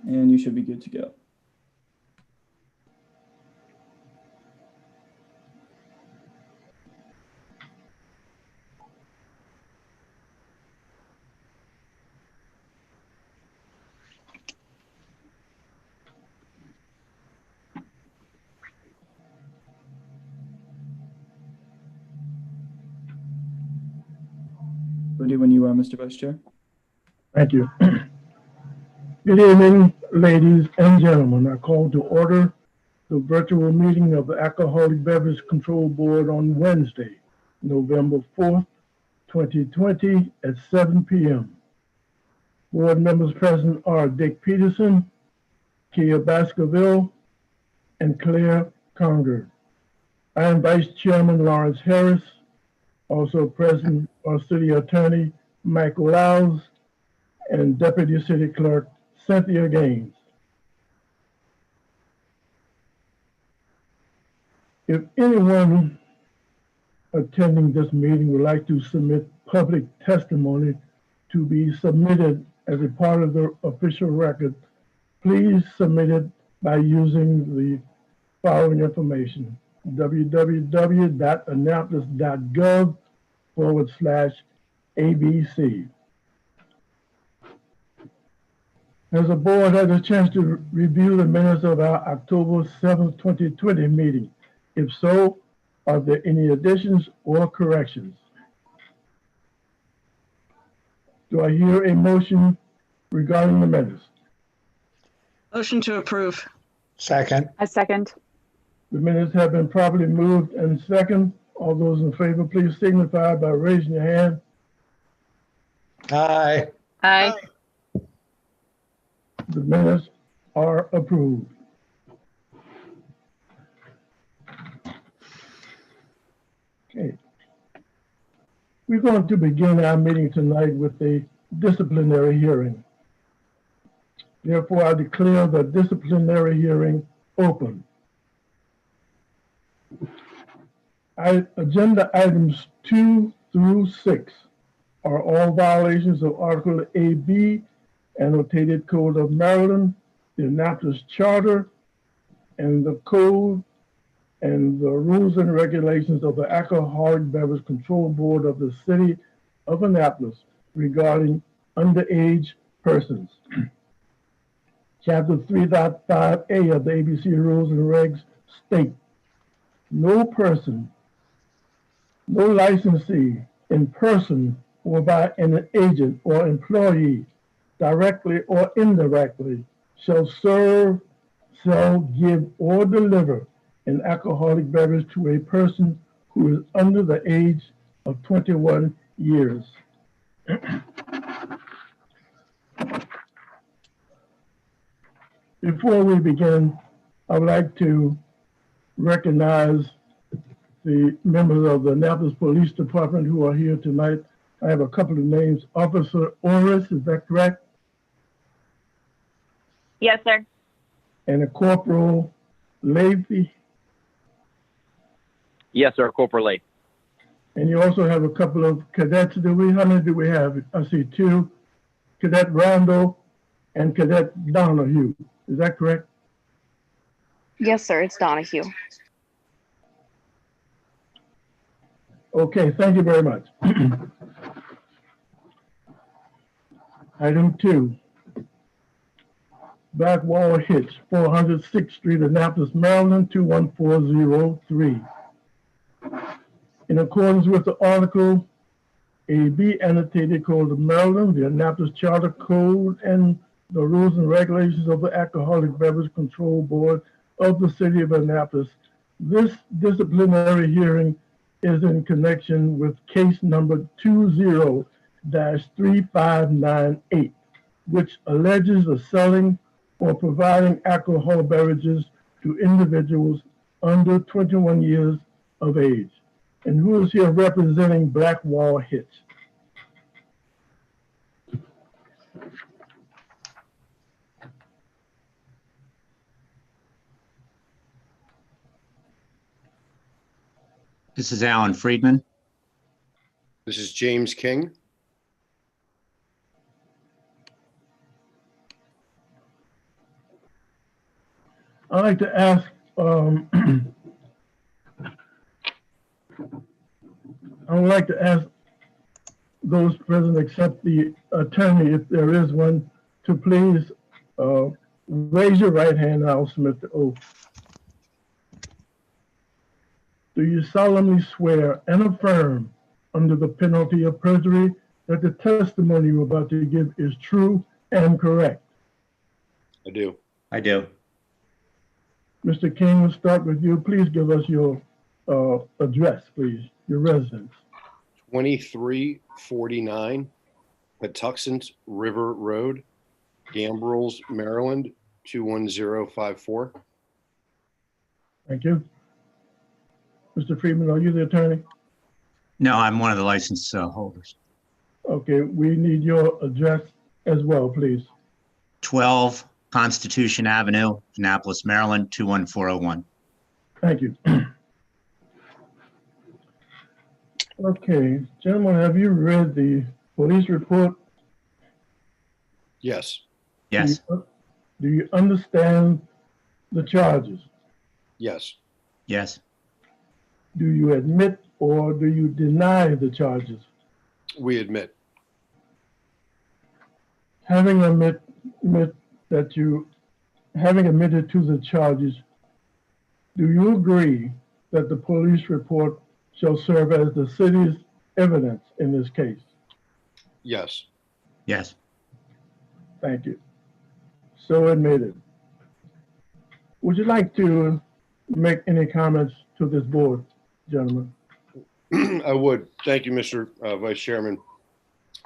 and you should be good to go. Ready when you are, Mr. Vice Chair. Thank you. Good evening, ladies and gentlemen. I call to order the virtual meeting of the Alcoholic Beverage Control Board on Wednesday, November 4th, 2020 at 7 p.m. Board members present are Dick Peterson, Kia Baskerville, and Claire Conger. I am Vice Chairman Lawrence Harris. Also present are City Attorney Michael Lowes and Deputy City Clerk Cynthia Gaines. If anyone attending this meeting would like to submit public testimony to be submitted as a part of the official record, please submit it by using the following information: www.annapolis.gov/ABC. Has the board had a chance to review the minutes of our October 7th, 2020 meeting? If so, are there any additions or corrections? Do I hear a motion regarding the minutes? Motion to approve. Second. I second. The minutes have been properly moved and second. All those in favor, please signify by raising your hand. Aye. Aye. The minutes are approved. Okay. We're going to begin our meeting tonight with a disciplinary hearing. Therefore, I declare the disciplinary hearing open. Agenda items 2 through 6 are all violations of Article AB, Annotated Code of Maryland, the Annapolis Charter, and the Code and the Rules and Regulations of the Alcoholic Beverage Control Board of the City of Annapolis regarding underage persons. Chapter 3.5A of the ABC Rules and Regs state, no person, no licensee in person or by an agent or employee, directly or indirectly, shall serve, sell, give, or deliver an alcoholic beverage to a person who is under the age of 21 years. Before we begin, I would like to recognize the members of the Annapolis Police Department who are here tonight. I have a couple of names. Officer Orris, is that correct? Yes, sir. And a Corporal Leahy. Yes, sir, Corporal Lee. And you also have a couple of cadets. How many do we have? I see 2. Cadet Randall and Cadet Donahue. Is that correct? Yes, sir. It's Donahue. Okay, thank you very much. Item 2. Back wall hitch, 406th Street, Annapolis, Maryland, 21403. In accordance with the Article AB, Annotated Code of Maryland, the Annapolis Charter Code, and the Rules and Regulations of the Alcoholic Beverage Control Board of the City of Annapolis, this disciplinary hearing is in connection with case number 20-3598, which alleges the selling or providing alcohol beverages to individuals under 21 years of age. And who is here representing Blackwall Hitch? This is Alan Friedman. This is James King. I'd like to ask, I would like to ask those present except the attorney, if there is one, to please raise your right hand and I'll submit the oath. Do you solemnly swear and affirm under the penalty of perjury that the testimony you're about to give is true and correct? I do. I do. Mr. King, we'll start with you. Please give us your address, please, your residence. 2349 Patuxent River Road, Gambrels, Maryland, 21054. Thank you. Mr. Friedman, are you the attorney? No, I'm one of the license holders. Okay, we need your address as well, please. 12 Constitution Avenue, Annapolis, Maryland, 21401. Thank you. Okay, gentlemen, have you read the police report? Yes. Yes. Do you understand the charges? Yes. Yes. Do you admit or do you deny the charges? We admit. Having admitted to the charges, do you agree that the police report shall serve as the city's evidence in this case? Yes. Yes. Thank you. So admitted. Would you like to make any comments to this board, gentlemen? I would. Thank you, Mr. Vice Chairman.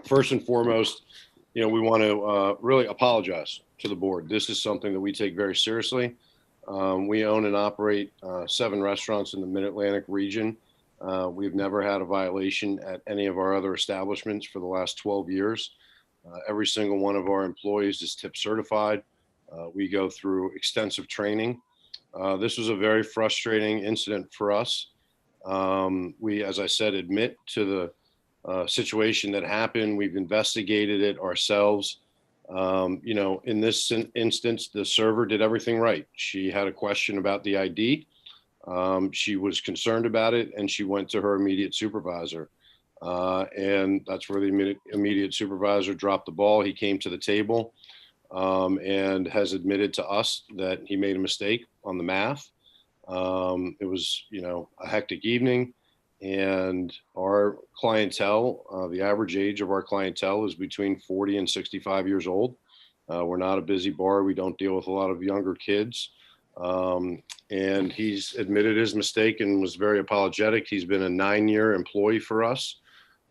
First and foremost, we want to really apologize to the board. This is something that we take very seriously. We own and operate 7 restaurants in the Mid-Atlantic region. We've never had a violation at any of our other establishments for the last 12 years. Every single one of our employees is tip certified. We go through extensive training. This was a very frustrating incident for us. We, as I said, admit to the situation that happened. We've investigated it ourselves. In this instance, the server did everything right. She had a question about the ID. She was concerned about it and she went to her immediate supervisor. And that's where the immediate supervisor dropped the ball. He came to the table and has admitted to us that he made a mistake on the math. It was, a hectic evening, and our clientele, the average age of our clientele is between 40 and 65 years old. We're not a busy bar. We don't deal with a lot of younger kids. And he's admitted his mistake and was very apologetic. He's been a 9-year employee for us.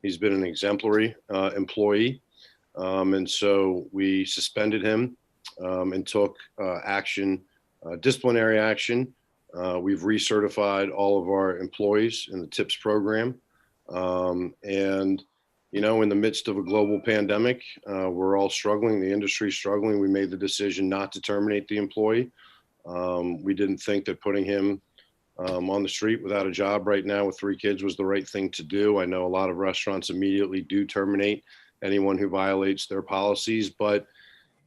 He's been an exemplary employee. And so we suspended him and took action, disciplinary action. We've recertified all of our employees in the TIPS program. And, in the midst of a global pandemic, we're all struggling. The industry's struggling. We made the decision not to terminate the employee. We didn't think that putting him on the street without a job right now with 3 kids was the right thing to do. I know a lot of restaurants immediately do terminate anyone who violates their policies, but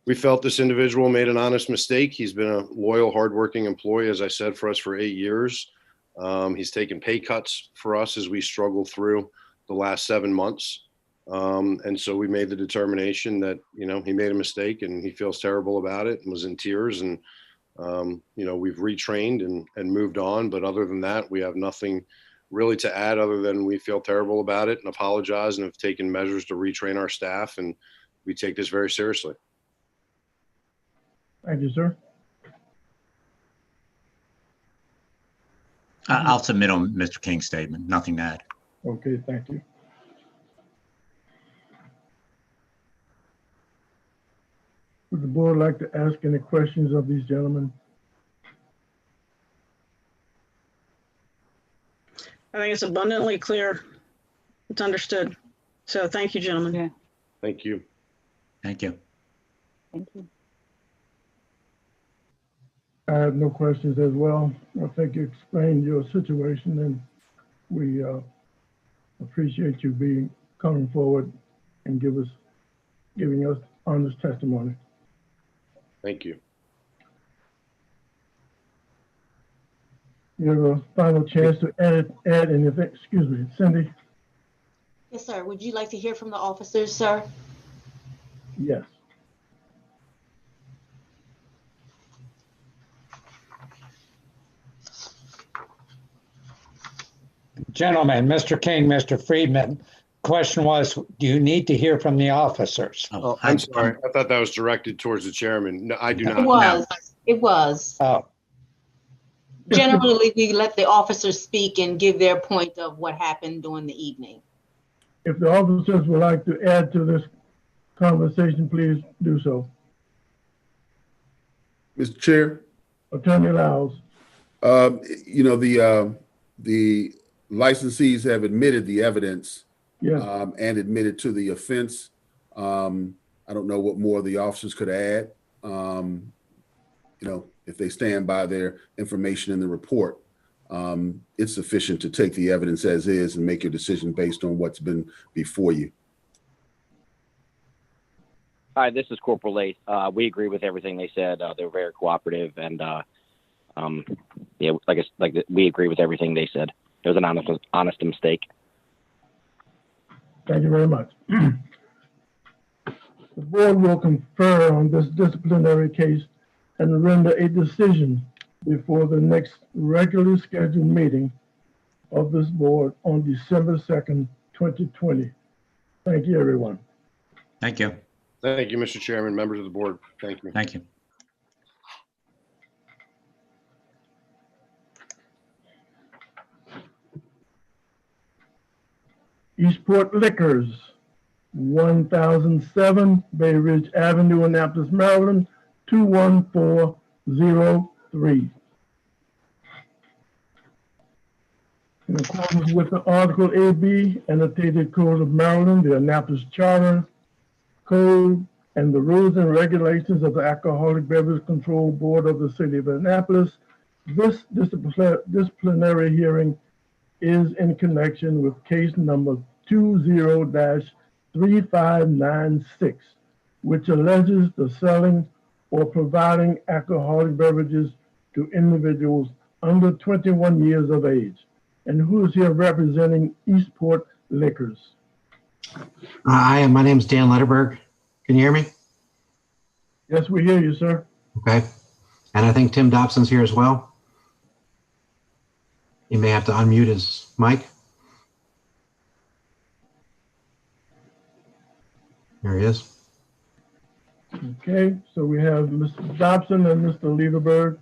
we felt this individual made an honest mistake. He's been a loyal, hardworking employee, as I said, for us for 8 years. He's taken pay cuts for us as we struggle through the last 7 months. And so we made the determination that, he made a mistake and he feels terrible about it and was in tears. And, we've retrained and moved on. But other than that, we have nothing really to add other than we feel terrible about it and apologize and have taken measures to retrain our staff. And we take this very seriously. Thank you, sir. I'll submit on Mr. King's statement. Nothing to add. Okay, thank you. Would the board like to ask any questions of these gentlemen? I think it's abundantly clear. It's understood. So thank you, gentlemen. Yeah. Thank you. Thank you. Thank you. I have no questions as well. I think you explained your situation and we appreciate you coming forward and giving us honest testimony. Thank you. You have a final chance to add anything. Excuse me, Cindy? Yes, sir. Would you like to hear from the officers, sir? Yes. Gentlemen, Mr. King, Mr. Friedman, question was, do you need to hear from the officers? Oh, I'm sorry. I thought that was directed towards the chairman. No, I do It not. was. It was. Oh, Generally, we let the officers speak and give their point of what happened during the evening. If the officers would like to add to this conversation, please do so. Mr. Chair, Attorney Lyles. you know, the licensees have admitted the evidence Yes. and admitted to the offense. I don't know what more the officers could add. You know, if they stand by their information in the report, it's sufficient to take the evidence as is and make your decision based on what's been before you. Hi, this is Corporal Lace. We agree with everything they said. They were very cooperative, and yeah, we agree with everything they said. It was an honest mistake. Thank you very much. The board will confer on this disciplinary case and render a decision before the next regularly scheduled meeting of this board on December 2nd, 2020. Thank you, everyone. Thank you. Thank you, Mr. Chairman, members of the board. Thank you. Thank you. Eastport Liquors, 1007 Bay Ridge Avenue, Annapolis, Maryland, 21403. In accordance with the Article AB, Annotated Code of Maryland, the Annapolis Charter Code, and the rules and regulations of the Alcoholic Beverage Control Board of the City of Annapolis, this disciplinary hearing is in connection with case number 20-3596, which alleges the selling or providing alcoholic beverages to individuals under 21 years of age. And who is here representing Eastport Liquors? Hi, my name is Dan Letterberg. Can you hear me? Yes, we hear you, sir. Okay. And I think Tim Dobson's here as well. You may have to unmute his mic. There he is. Okay, so we have Mr. Dobson and Mr. Lederberg.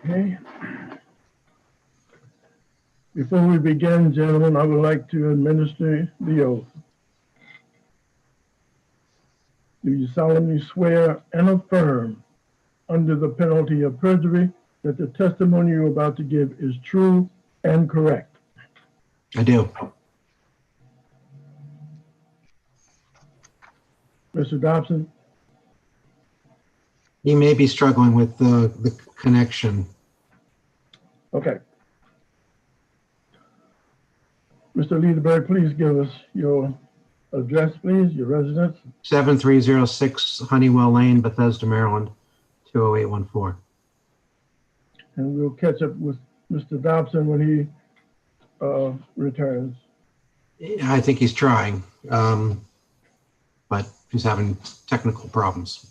Okay. Before we begin, gentlemen, I would like to administer the oath. Do you solemnly swear and affirm, under the penalty of perjury, that the testimony you're about to give is true and correct? I do. Mr. Dobson? He may be struggling with the connection. Okay. Mr. Lederberg, please give us your address, please, your residence. 7306 Honeywell Lane, Bethesda, Maryland, 20814. And we'll catch up with Mr. Dobson when he returns. I think he's trying, but he's having technical problems.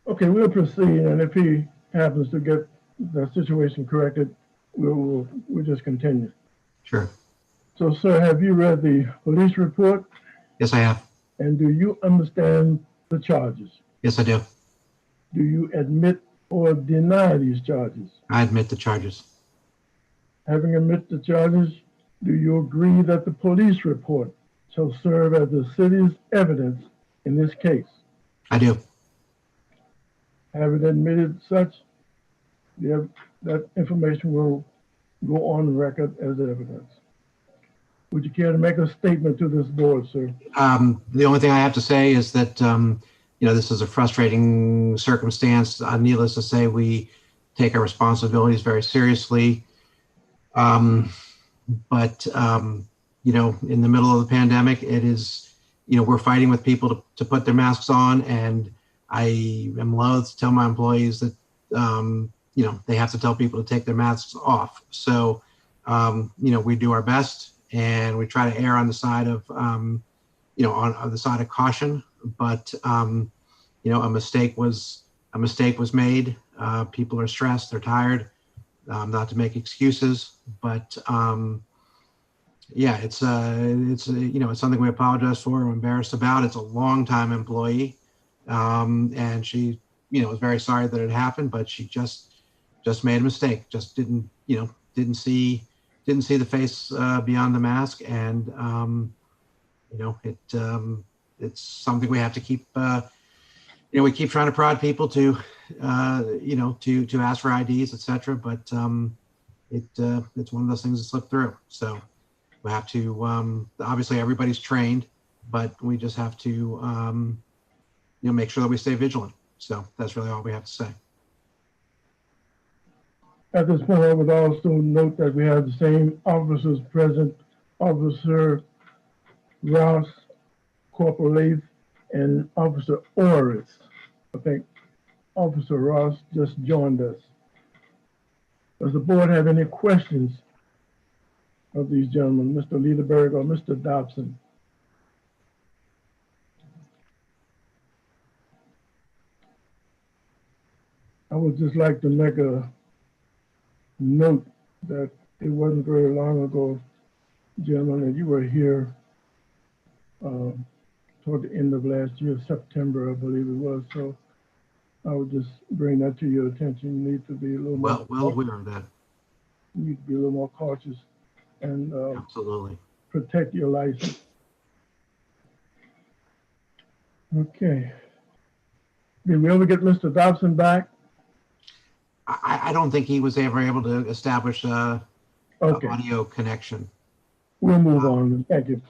Okay, we'll proceed, and if he happens to get the situation corrected, we'll just continue. Sure. So, sir, have you read the police report? Yes, I have. And do you understand the charges? Yes, I do. Do you admit or deny these charges? I admit the charges. Having admitted the charges, do you agree that the police report shall serve as the city's evidence in this case? I do. Having admitted such, that information will go on record as evidence. Would you care to make a statement to this board, sir? The only thing I have to say is that, this is a frustrating circumstance. Needless to say, we take our responsibilities very seriously. But in the middle of the pandemic, it is, we're fighting with people to put their masks on. And I am loath to tell my employees that, they have to tell people to take their masks off. So, we do our best and we try to err on the side of, on the side of caution. But, a mistake was made. People are stressed, they're tired. Not to make excuses, but it's something we apologize for. We're embarrassed about. It's a longtime employee, and she was very sorry that it happened, but she just made a mistake. Just didn't see the face beyond the mask, and it's something we have to keep. We keep trying to prod people to to ask for IDs, etc. But it's one of those things that slip through. So we have to, obviously everybody's trained, but we just have to, make sure that we stay vigilant. So that's really all we have to say. At this point, I would also note that we have the same officers present, Officer Ross, Corporal Lath, and Officer Orris. I think Officer Ross just joined us. Does the board have any questions of these gentlemen, Mr. Liederberg or Mr. Dobson? I would just like to make a note that it wasn't very long ago, gentlemen, that you were here toward the end of last year, September, I believe it was. So I would just bring that to your attention. You need to be a little Well more aware of that. you need to be a little more cautious and Absolutely. protect your license. Okay. Did we ever get Mr. Dobson back? I don't think he was ever able to establish a Okay. audio connection. We'll move on. Thank you.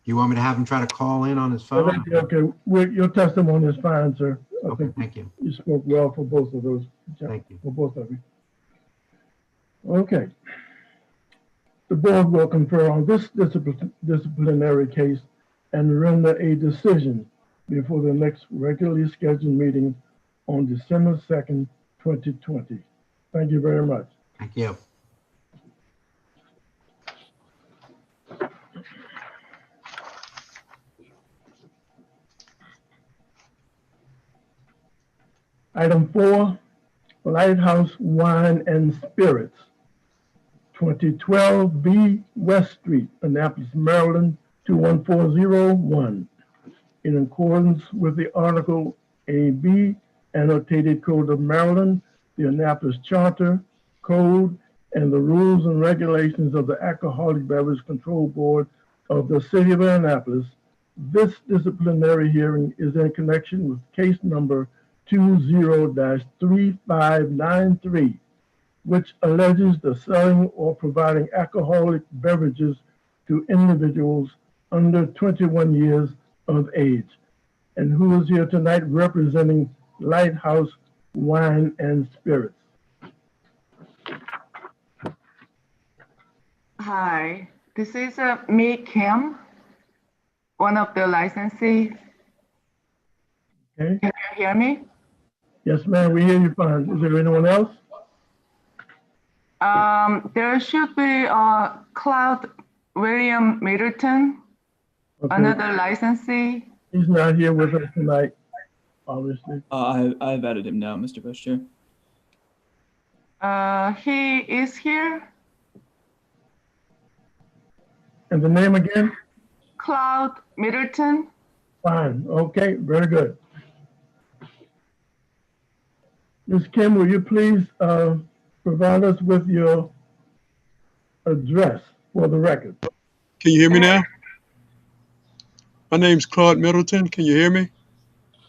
You want me to have him try to call in on his phone? Okay. Your testimony is fine, sir. I Okay, think thank you. you spoke well for both of those. Thank you. For both of you. Okay. The board will confer on this disciplinary case and render a decision before the next regularly scheduled meeting on December 2nd, 2020. Thank you very much. Thank you. Item 4, Lighthouse Wine and Spirits, 2012 B West Street, Annapolis, Maryland, 21401. In accordance with the Article AB, Annotated Code of Maryland, the Annapolis Charter, Code, and the rules and regulations of the Alcoholic Beverage Control Board of the City of Annapolis, this disciplinary hearing is in connection with case number 20-3593, which alleges the selling or providing alcoholic beverages to individuals under 21 years of age. And who is here tonight representing Lighthouse Wine and Spirits? Hi, this is me, Kim, one of the licensees. Okay. Can you hear me? Yes, ma'am, we hear you fine. Is there anyone else? There should be Cloud William Middleton, Okay. another licensee. He's not here with us tonight, obviously. I've added him now, Mr. Vice Chair. He is here. And the name again? Cloud Middleton. Fine. Okay, very good. Ms. Kim, will you please provide us with your address for the record? Can you hear me now? My name's Claude Middleton. Can you hear me?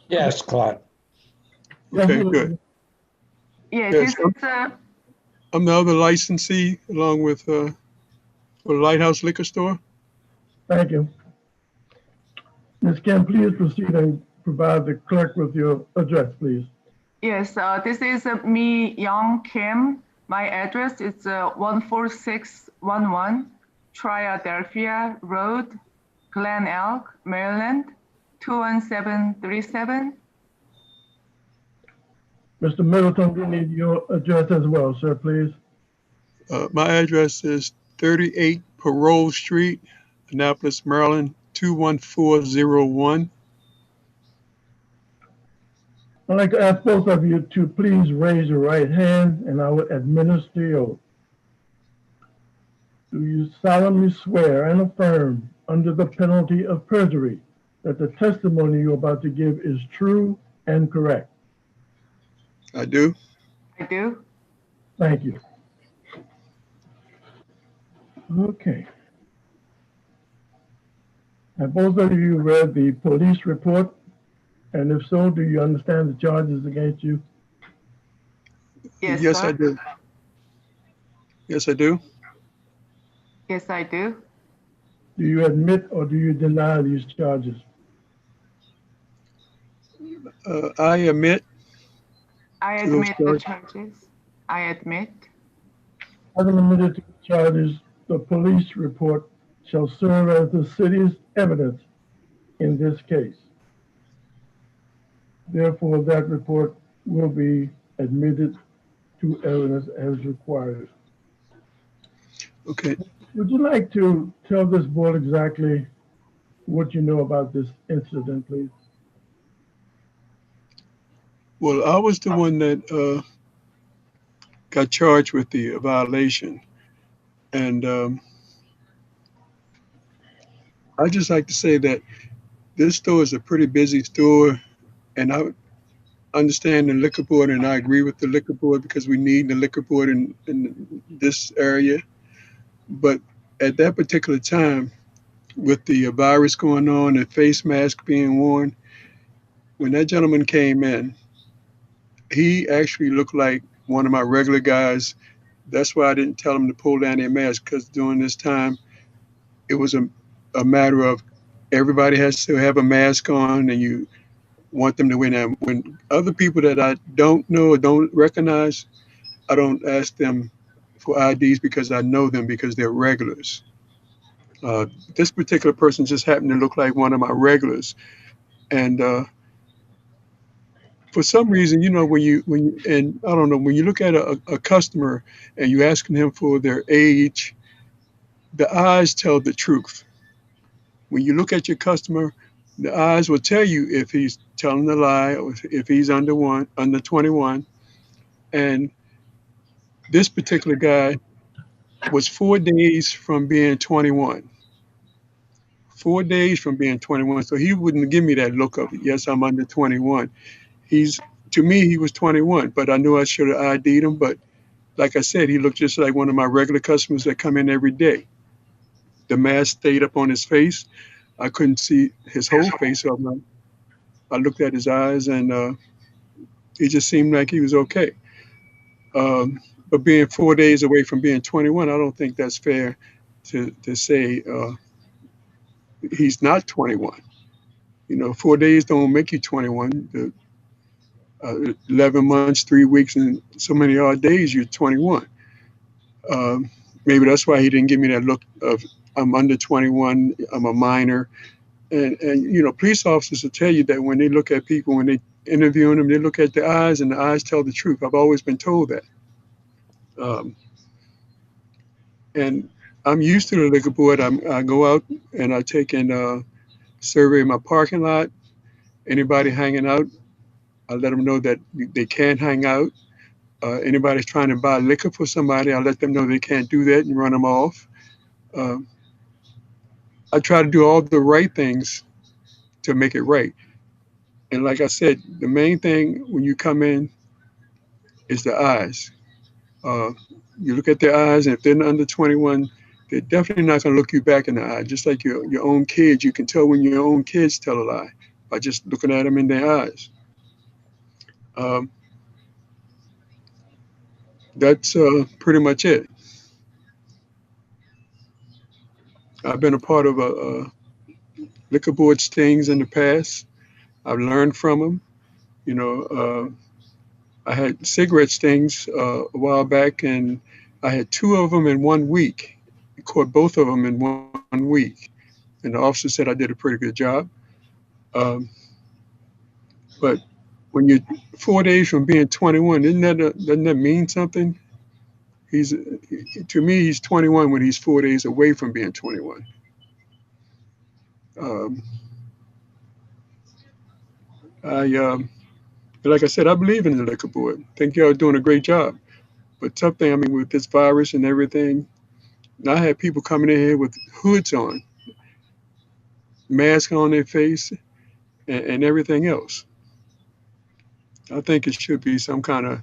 Yes, Claude. Okay, good. Yeah, Yes, this is I'm the other licensee along with for the Lighthouse Liquor Store. Thank you. Ms. Kim, please proceed and provide the clerk with your address, please. yes, this is me, Young Kim, My address is 14611 Triadelphia Road, Glen Elk, Maryland, 21737. Mr. Middleton, we need your address as well, sir, please. My address is 38 Parole Street, Annapolis, Maryland, 21401. I'd like to ask both of you to please raise your right hand and I will administer your oath. Do you solemnly swear and affirm under the penalty of perjury that the testimony you're about to give is true and correct? I do. I do. Thank you. Okay. Have both of you read the police report? And if so, do you understand the charges against you? Yes, Yes, sir. I do. Yes, I do. Yes, I do. Do you admit or do you deny these charges? I admit. I To those admit the charges. charges. I admit. Having admitted to the charges, the police report shall serve as the city's evidence in this case. Therefore, that report will be admitted to evidence as required. Okay. Would you like to tell this board exactly what you know about this incident, please? Well, I was the one that got charged with the violation. And I just like to say that this store is a pretty busy store, and I understand the liquor board, and I agree with the liquor board because we need the liquor board in this area. But at that particular time, with the virus going on and face mask being worn, when that gentleman came in, he actually looked like one of my regular guys. That's why I didn't tell him to pull down their mask, because during this time, it was a matter of everybody has to have a mask on and you want them to win. And when other people that I don't know or don't recognize, I don't ask them for IDs because I know them because they're regulars. This particular person just happened to look like one of my regulars. And for some reason, you know, and I don't know, when you look at a customer and you asking him for their age, the eyes tell the truth. When you look at your customer, the eyes will tell you if he's telling a lie or if he's under 21. And this particular guy was 4 days from being 21. 4 days from being 21. So he wouldn't give me that look of, yes, I'm under 21. To me, he was 21, but I knew I should have ID'd him. But like I said, he looked just like one of my regular customers that come in every day. The mask stayed up on his face. I couldn't see his whole face. So I looked at his eyes, and he just seemed like he was okay. But being 4 days away from being 21, I don't think that's fair to say he's not 21. You know, 4 days don't make you 21. 11 months, 3 weeks, and so many odd days, you're 21. Maybe that's why he didn't give me that look of I'm under 21, I'm a minor. And you know, police officers will tell you that when they look at people, when they interviewing them, they look at the eyes, and the eyes tell the truth. I've always been told that. And I'm used to the liquor board. I go out and I take and survey my parking lot. Anybody hanging out, I let them know that they can't hang out. Anybody's trying to buy liquor for somebody, I let them know they can't do that and run them off. I try to do all the right things to make it right. And like I said, the main thing when you come in is the eyes. You look at their eyes, and if they're under 21, they're definitely not going to look you back in the eye. Just like your own kids, you can tell when your own kids tell a lie by just looking at them in their eyes. That's pretty much it. I've been a part of a liquor board stings in the past. I've learned from them. You know, I had cigarette stings a while back, and I had 2 of them in 1 week. I caught both of them in one week, and the officer said I did a pretty good job. But when you're 4 days from being 21, doesn't that mean something? To me, he's 21 when he's 4 days away from being 21. Like I said, I believe in the liquor board. Think y'all are doing a great job. But tough thing, I mean, with this virus and everything, I had people coming in here with hoods on, masks on their face, and everything else. I think it should be some kind of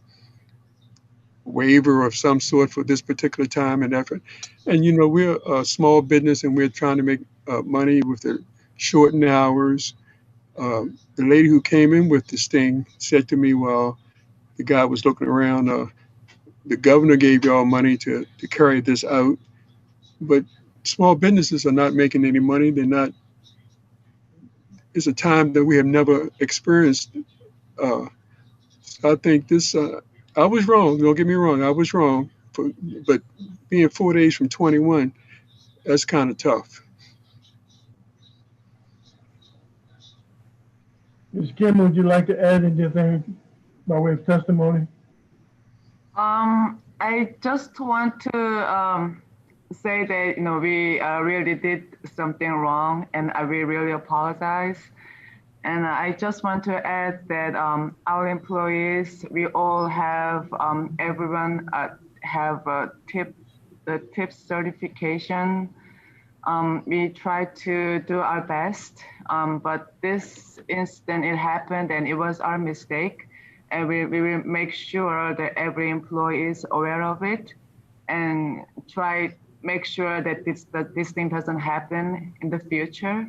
waiver of some sort for this particular time and effort. And you know, we're a small business and we're trying to make money with the shortened hours. The lady who came in with this thing said to me while the guy was looking around, the governor gave y'all money to carry this out, but small businesses are not making any money. They're not. It's a time that we have never experienced. So I think this. I was wrong. Don't get me wrong. I was wrong. But being 4 days from 21, that's kind of tough. Ms. Kim, would you like to add anything by way of testimony? I just want to say that, you know, we really did something wrong, and we really apologize. And I just want to add that our employees, we all have, everyone have the tip certification. We try to do our best, but this incident, it happened and it was our mistake. And we will make sure that every employee is aware of it and make sure that this thing doesn't happen in the future.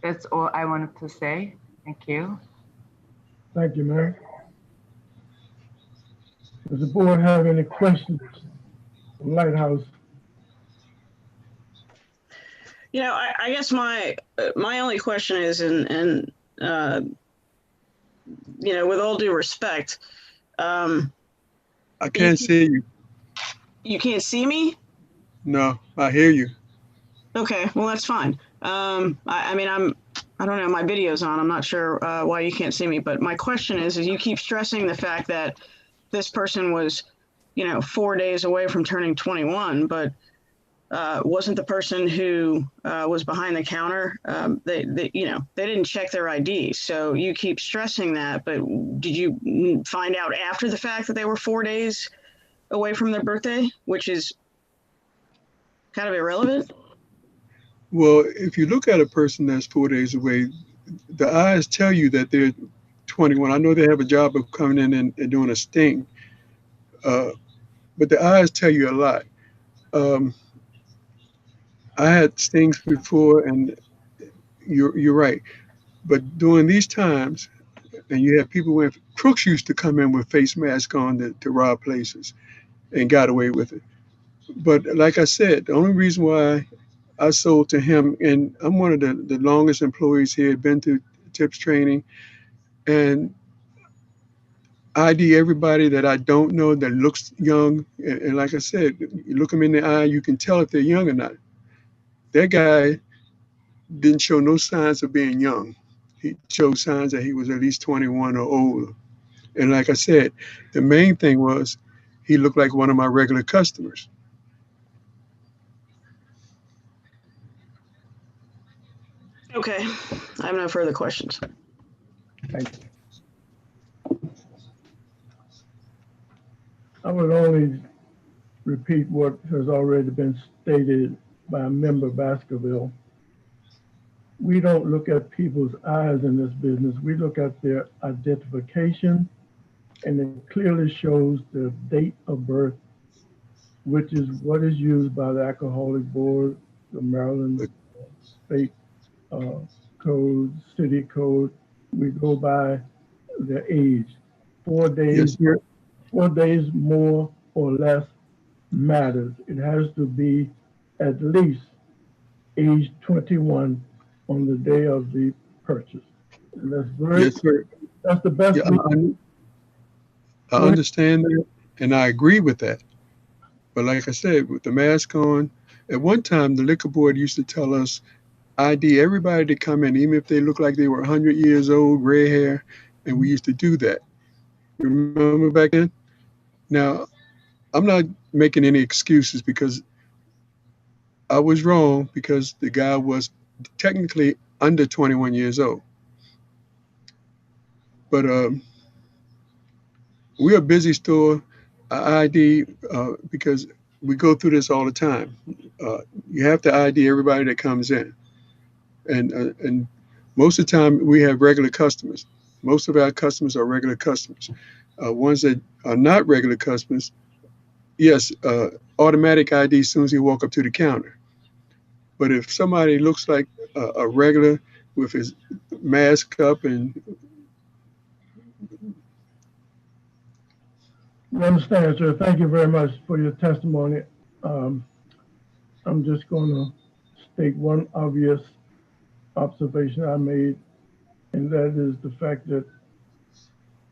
That's all I wanted to say. Thank you. Thank you, Mary. Does the board have any questions from Lighthouse? You know, I guess my only question is, and you know, with all due respect, I can't see you. You can't see me? No, I hear you. Okay, well, that's fine. I mean, I don't know, my video's on. I'm not sure why you can't see me, but my question is you keep stressing the fact that this person was, you know, 4 days away from turning 21, but wasn't the person who was behind the counter, they you know, they didn't check their ID. So you keep stressing that, but did you find out after the fact that they were 4 days away from their birthday, which is kind of irrelevant? Well, if you look at a person that's 4 days away, the eyes tell you that they're 21. I know they have a job of coming in and doing a sting, but the eyes tell you a lot. I had stings before, and you're right. But during these times, and you have people with crooks used to come in with face masks on to rob places and got away with it. But like I said, the only reason why I sold to him, and I'm one of the longest employees here, been through tips training, and ID everybody that I don't know that looks young. And like I said, you look them in the eye, you can tell if they're young or not. That guy didn't show no signs of being young. He showed signs that he was at least 21 or older. And like I said, the main thing was he looked like one of my regular customers. Okay, I have no further questions. Thank you. I would only repeat what has already been stated by Member Baskerville. We don't look at people's eyes in this business. We look at their identification, and it clearly shows the date of birth, which is what is used by the Alcoholic Board, the Maryland State Code, City Code. We go by their age. 4 days, Yes, 4 days more or less matters. It has to be at least age 21 on the day of the purchase. And that's very, yes, sir. that's the best. Yeah, I understand that, and I agree with that. But like I said, with the mask on, at one time the liquor board used to tell us ID everybody that come in, even if they look like they were 100 years old, gray hair, and we used to do that. Remember back then? Now, I'm not making any excuses because I was wrong because the guy was technically under 21 years old. But we're a busy store, ID, because we go through this all the time. You have to ID everybody that comes in. And most of the time we have regular customers. Most of our customers are regular customers. Ones that are not regular customers, yes, automatic ID as soon as you walk up to the counter. But if somebody looks like a regular with his mask up and I understand, sir. Thank you very much for your testimony. Um, I'm just going to state one obvious observation I made, and that is the fact that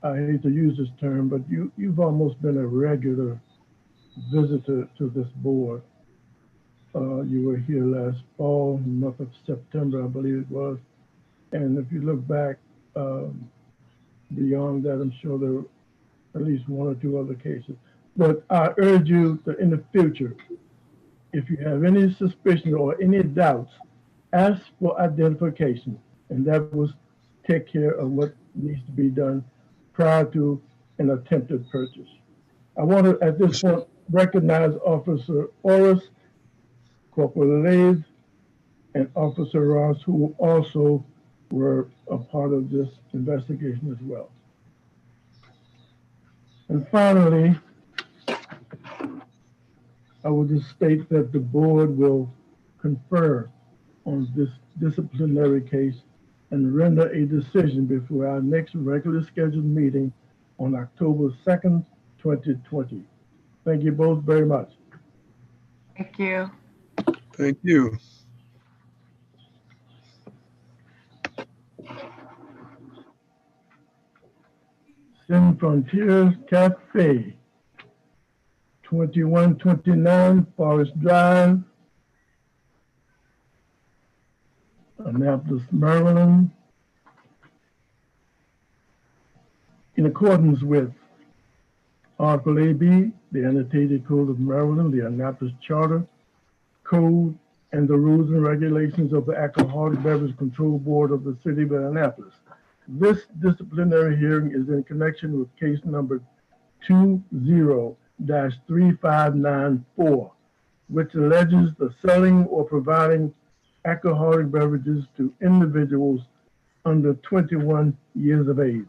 I hate to use this term, but you've almost been a regular visitor to this board. You were here last fall, month of September, I believe it was. And if you look back beyond that, I'm sure there were at least one or two other cases. But I urge you to, in the future, if you have any suspicion or any doubts, ask for identification, and that will take care of what needs to be done prior to an attempted purchase. I want to, at this point, recognize Officer Orris, Corporal Lathe, and Officer Ross, who also were a part of this investigation as well. And finally, I will just state that the board will confer on this disciplinary case and render a decision before our next regular scheduled meeting on October 2nd, 2020. Thank you both very much. Thank you. thank you. Sin Frontiers Cafe, 2129 Forest Drive, Annapolis, Maryland. In accordance with Article AB, the Annotated Code of Maryland, the Annapolis Charter Code, and the rules and regulations of the Alcoholic Beverage Control Board of the City of Annapolis. This disciplinary hearing is in connection with case number 20-3594, which alleges the selling or providing alcoholic beverages to individuals under 21 years of age.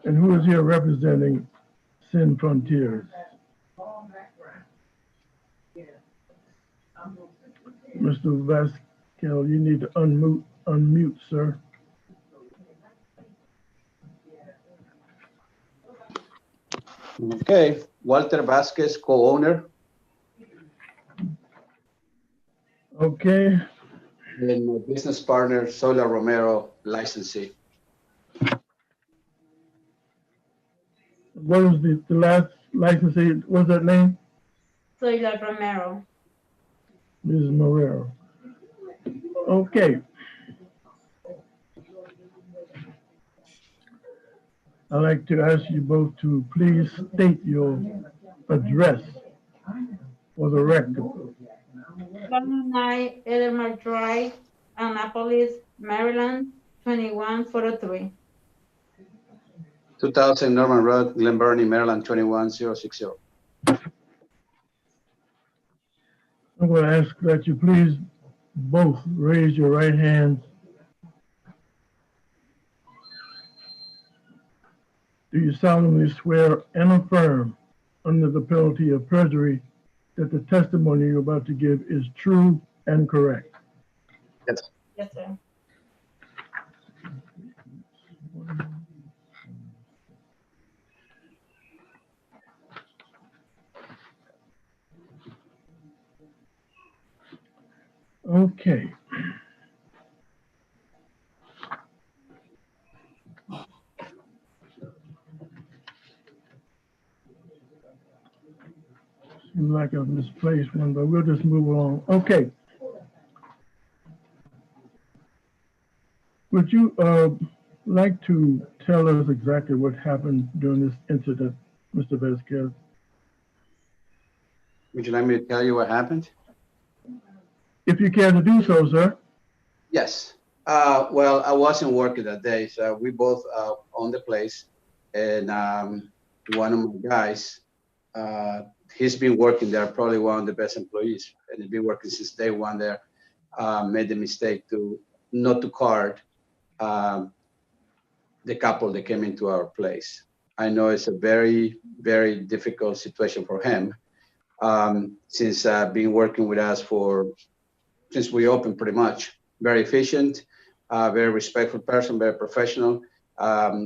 And who is here representing Sin Frontiers? Mr. Vasquez, you need to unmute, sir. Okay, Walter Vasquez, co-owner. Okay. And my business partner, Sola Romero, licensee. What was the last licensee? What's that name? Soyla Romero. Mrs. Morero. Okay. I'd like to ask you both to please state your address for the record. 109 Elmer Drive, Annapolis, Maryland, 21403. 2000 Norman Road, Glen Burnie, Maryland, 21060. I'm going to ask that you please both raise your right hands. Do you solemnly swear and affirm under the penalty of perjury that the testimony you're about to give is true and correct? Yes. Yes, sir. Okay. Seems like a misplaced one, but we'll just move along. Okay. Would you like to tell us exactly what happened during this incident, Mr. Vasquez? Would you like me to tell you what happened? If you care to do so, sir. Yes. Well, I wasn't working that day, so we both on the place, and one of my guys, he's been working there, probably one of the best employees, and he's been working since day one there. Made the mistake to not to card the couple that came into our place. I know it's a very, very difficult situation for him, since been working with us since we opened pretty much. Very efficient, very respectful person, very professional.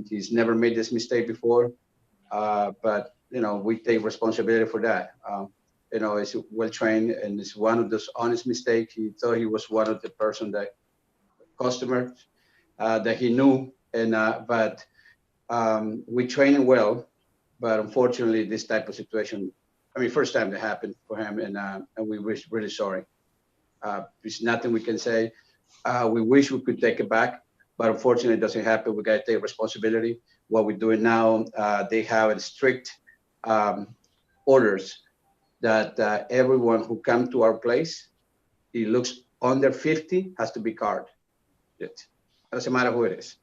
He's never made this mistake before, but we take responsibility for that. He's well trained, and it's one of those honest mistakes. He thought he was one of the customers that he knew, and but we train him well. But unfortunately, this type of situation, first time that happened for him, and we wish really sorry. There's nothing we can say. We wish we could take it back, but unfortunately, it doesn't happen. We got to take responsibility. What we're doing now, they have a strict orders that everyone who comes to our place, he looks under 50, has to be carded. It doesn't matter who it is.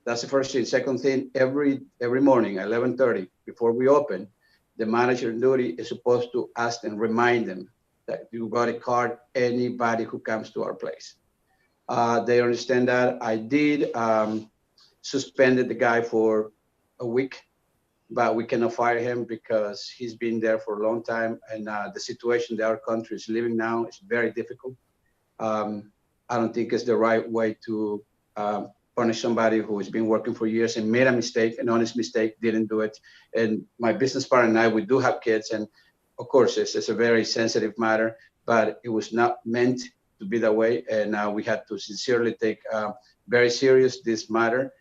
That's the first thing. Second thing, every morning at 11:30, before we open, the manager in duty is supposed to ask and remind them that you got to card anybody who comes to our place. They understand that. I did suspended the guy for a week, but we cannot fire him because he's been there for a long time, and the situation that our country is living now is very difficult. I don't think it's the right way to punish somebody who has been working for years and made a mistake, an honest mistake, didn't do it. And my business partner and I, we do have kids, and of course, it's a very sensitive matter, but it was not meant to be that way. And we had to sincerely take very serious this matter.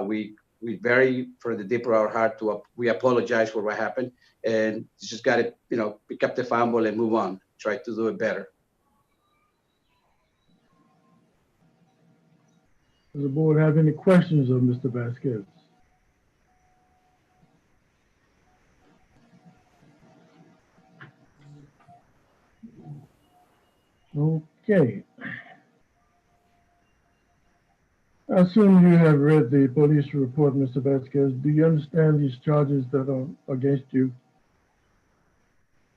We very, from the deep of our heart, we apologize for what happened, and just got to, pick up the fumble and move on, try to do it better. Does the board have any questions of Mr. Vasquez? Okay. I assume you have read the police report, Mr. Vasquez. Do you understand these charges that are against you?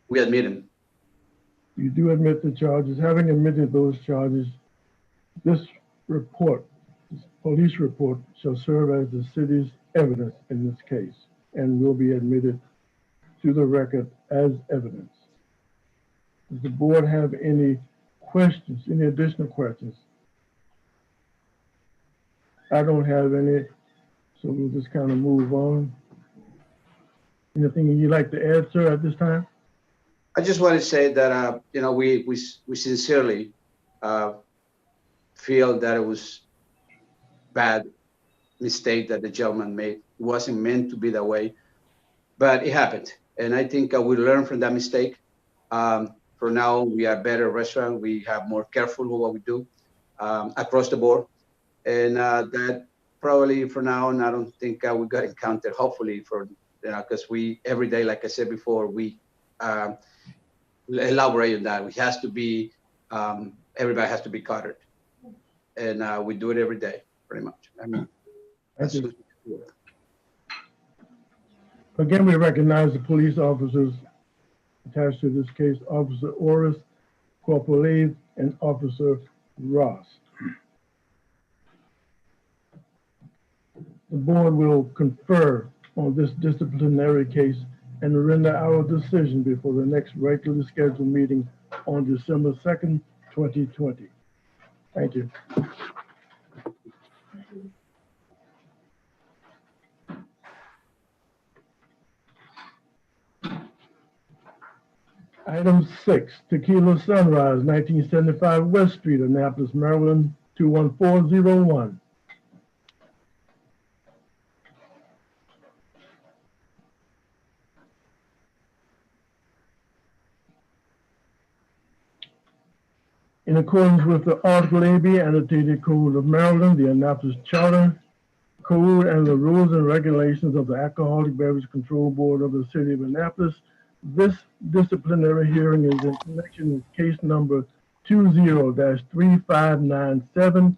We admit them. You do admit the charges. Having admitted those charges, this report, this police report, shall serve as the city's evidence in this case and will be admitted to the record as evidence. Does the board have any questions, any additional questions? I don't have any, so we'll just kind of move on. Anything you'd like to add, sir, at this time? I just want to say that, we sincerely feel that it was bad mistake that the gentleman made. It wasn't meant to be that way, but it happened. And I think we learned from that mistake. For now, we are a better restaurant. We have more careful with what we do across the board. And that probably for now, and I don't think we got encountered, hopefully, because we, every day, like I said before, we elaborate on that. We has to be, everybody has to be carded. And we do it every day, pretty much. That's Again, we recognize the police officers attached to this case, Officer Orris, Corporal Lee, and Officer Ross. The board will confer on this disciplinary case and render our decision before the next regularly scheduled meeting on December 2nd, 2020. Thank you. Item 6, Tequila Sunrise, 1975 West Street, Annapolis, Maryland, 21401. In accordance with the Article AB Annotated Code of Maryland, the Annapolis Charter Code, and the rules and regulations of the Alcoholic Beverage Control Board of the City of Annapolis, this disciplinary hearing is in connection with case number 20-3597,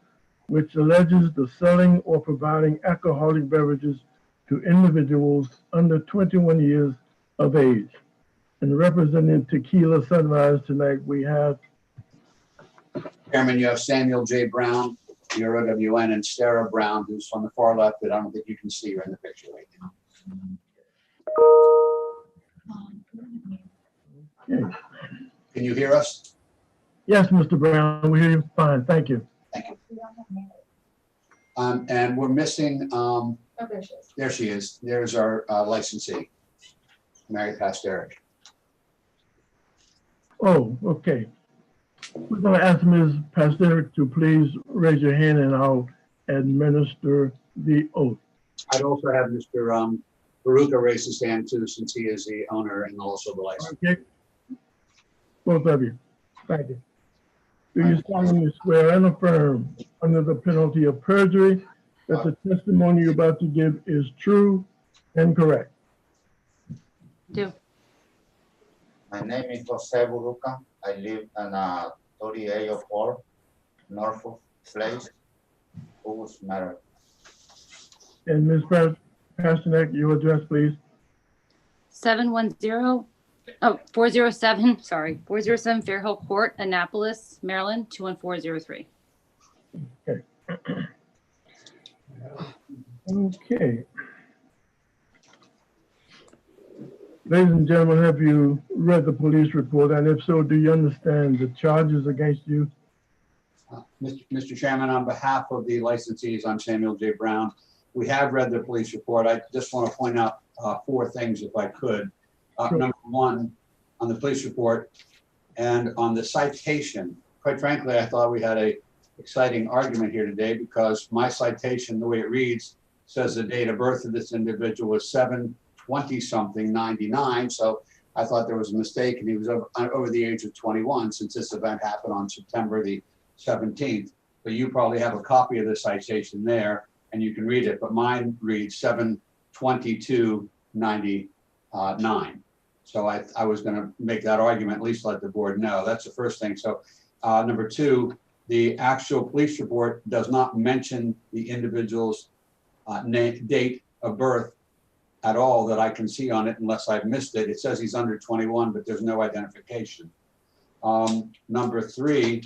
which alleges the selling or providing alcoholic beverages to individuals under 21 years of age. And representing Tequila Sunrise tonight, we have Chairman, you have Samuel J. Brown, your OWN, and Sarah Brown, who's on the far left, but I don't think you can see her in the picture right now. Okay. Can you hear us? Yes, Mr. Brown, we hear you fine. Thank you. Thank you. And we're missing, there she is. There's our licensee, Mary Pasteric. Oh, okay. We're going to ask Ms. Pasteric to please raise your hand and I'll administer the oath. I'd also have Mr. Baruka raise his hand too, since he is the owner and also the license. Okay. Both of you. Thank you. Do you solemnly swear and affirm under the penalty of perjury that the testimony you're about to give is true and correct? Do. My name is Jose Buruca. I live in 3804 Norfolk Place, August, Maryland. And Ms. Pasternak, your address, please. 407 Fairhill Court, Annapolis, Maryland, 21403. Okay. Okay. Ladies and gentlemen, have you read the police report? And if so, do you understand the charges against you? Mr. Chairman, on behalf of the licensees, I'm Samuel J. Brown. We have read the police report. I just want to point out 4 things if I could. Sure. Number 1, on the police report and on the citation, quite frankly, I thought we had a exciting argument here today because my citation, the way it reads, says the date of birth of this individual was 7/20-something/99. So I thought there was a mistake and he was over the age of 21 since this event happened on September the 17th. But you probably have a copy of the citation there and you can read it, but mine reads 7/22/99. So I was going to make that argument, at least let the board know. That's the first thing. So number 2, the actual police report does not mention the individual's date of birth at all that I can see on it unless I've missed it. It says he's under 21, but there's no identification. Number 3,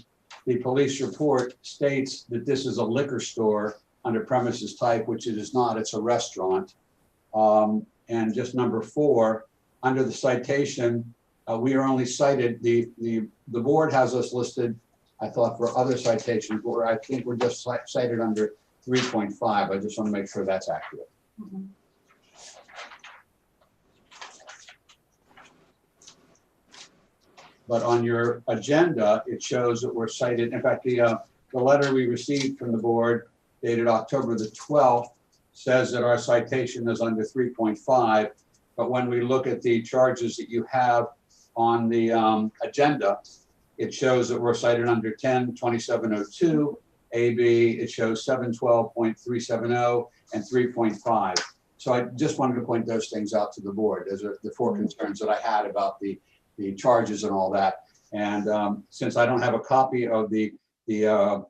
the police report states that this is a liquor store under premises type, which it is not, it's a restaurant. And just number 4, under the citation, we are only cited, the board has us listed, I thought, for other citations, where I think we're just cited under 3.5. I just want to make sure that's accurate. Mm-hmm. But on your agenda, it shows that we're cited. In fact, the letter we received from the board dated October the 12th says that our citation is under 3.5. But when we look at the charges that you have on the agenda, it shows that we're cited under 10/2702 AB. It shows 712.370 and 3.5. So I just wanted to point those things out to the board. Those are the 4 concerns that I had about the charges and all that. And since I don't have a copy of the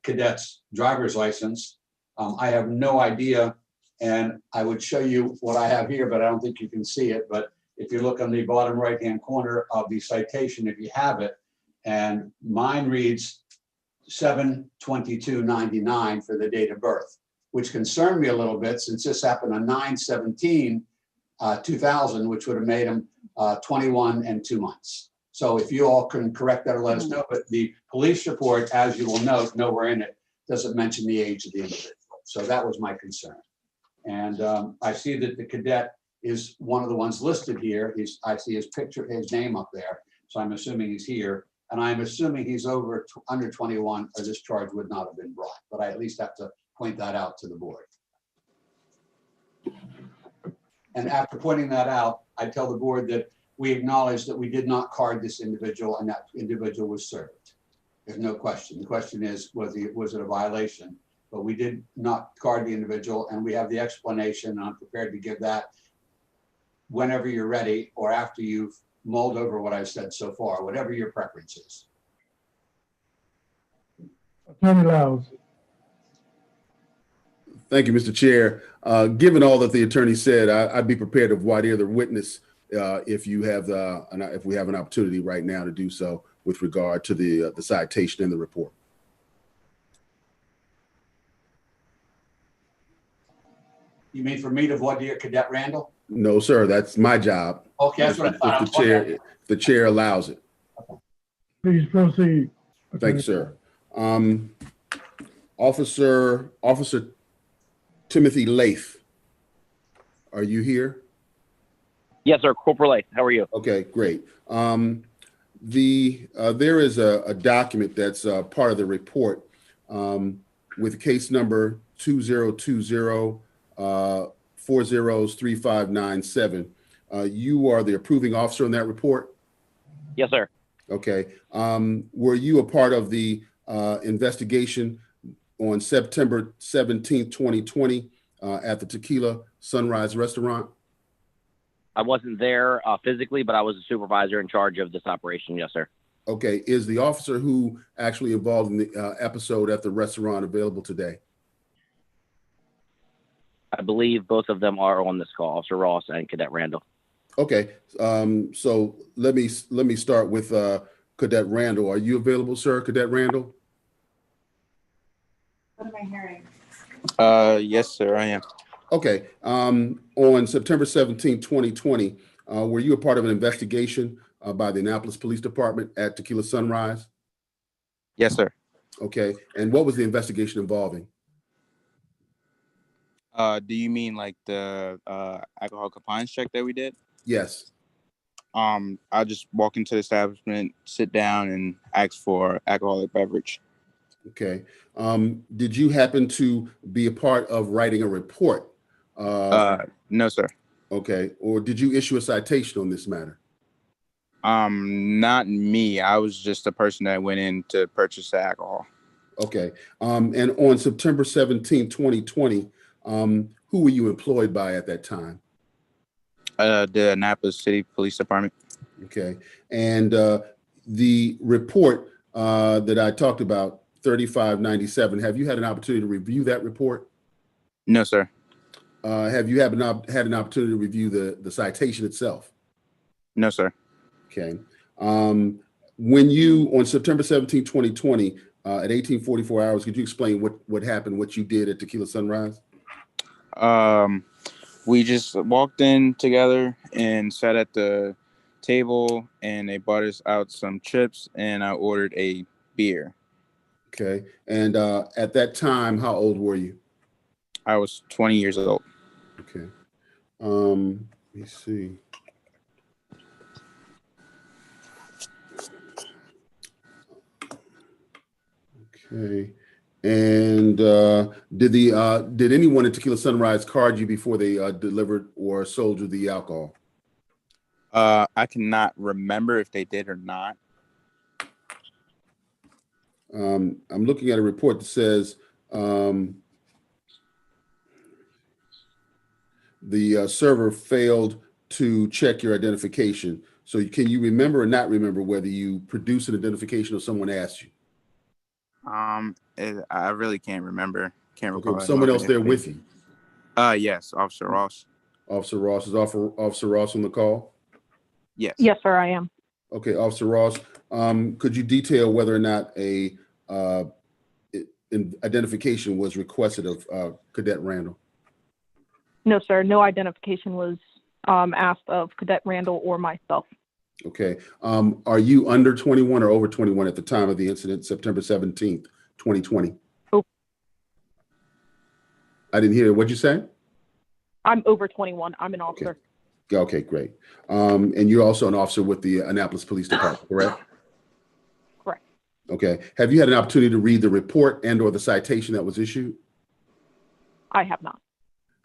cadet's driver's license, I have no idea. And I would show you what I have here, but I don't think you can see it. But if you look on the bottom right-hand corner of the citation, if you have it, and mine reads 7/22/99 for the date of birth, which concerned me a little bit since this happened on 9/17/2000, which would have made him 21 and 2 months. So if you all can correct that or let us know, but the police report, as you will note, nowhere in it doesn't mention the age of the individual. So that was my concern. And I see that the cadet is one of the ones listed here. I see his picture, his name up there. So I'm assuming he's here. And I'm assuming he's under 21 or this charge would not have been brought. But I at least have to point that out to the board. And after pointing that out, I tell the board that we acknowledge that we did not card this individual and that individual was served. There's no question. The question is, was it a violation? But we did not card the individual, and we have the explanation. I'm prepared to give that whenever you're ready or after you've mulled over what I've said so far, whatever your preference is. Attorney Lyles. Thank you, Mr. Chair. Given all that the attorney said, I'd be prepared to voir dire the witness if we have an opportunity right now to do so with regard to the citation in the report. You mean for me to voir dire Cadet Randall? No, sir, that's my job. Okay, that's what I thought. If the chair allows it. Please proceed. Thank you, sir. Officer Timothy Lath, are you here? Yes, sir. Corporal Lath, how are you? Okay, great. There is a document that's part of the report with case number 2020 403597. You are the approving officer on that report? Yes, sir. Okay. Were you a part of the investigation on September 17th, 2020 at the Tequila Sunrise Restaurant? I wasn't there physically, but I was a supervisor in charge of this operation. Yes, sir. Okay. Is the officer who actually involved in the episode at the restaurant available today? I believe both of them are on this call, Officer Ross and Cadet Randall. Okay. So let me start with Cadet Randall. Are you available, sir, Cadet Randall? What am I hearing? Yes, sir, I am. Okay. On September 17, 2020, were you a part of an investigation by the Annapolis Police Department at Tequila Sunrise? Yes, sir. Okay. And what was the investigation involving? Do you mean like the alcohol compliance check that we did? Yes. I just walk into the establishment, sit down, and ask for alcoholic beverage. Okay. Did you happen to be a part of writing a report? No, sir. Okay. Or did you issue a citation on this matter? Not me. I was just a person that went in to purchase the alcohol. Okay. And on September 17, 2020, who were you employed by at that time? The Annapolis City Police Department. Okay. And the report that I talked about, 3597, have you had an opportunity to review that report? No, sir. Have you had an opportunity to review the citation itself? No, sir. Okay. When you, on September 17, 2020, at 1844 hours, could you explain what happened, what you did at Tequila Sunrise? We just walked in together and sat at the table, and they brought us out some chips, and I ordered a beer. Okay. And at that time, how old were you? I was 20 years old. Okay. Let me see. Okay. And did anyone at Tequila Sunrise card you before they delivered or sold you the alcohol? I cannot remember if they did or not. I'm looking at a report that says the server failed to check your identification. So can you remember or not remember whether you produced an identification or someone asked you? I really can't remember. Can't recall. Okay, someone else there with you? Yes, Officer Ross. Officer Ross, is Officer Ross on the call? Yes. Yes, sir, I am. Okay, Officer Ross, could you detail whether or not a identification was requested of Cadet Randall? No, sir, no identification was asked of Cadet Randall or myself. Okay. Are you under 21 or over 21 at the time of the incident, September 17th, 2020? Oh. I didn't hear. What'd you say? I'm over 21. I'm an officer. Okay, great. And you're also an officer with the Annapolis Police Department, correct? Correct. Okay. Have you had an opportunity to read the report and or the citation that was issued? I have not.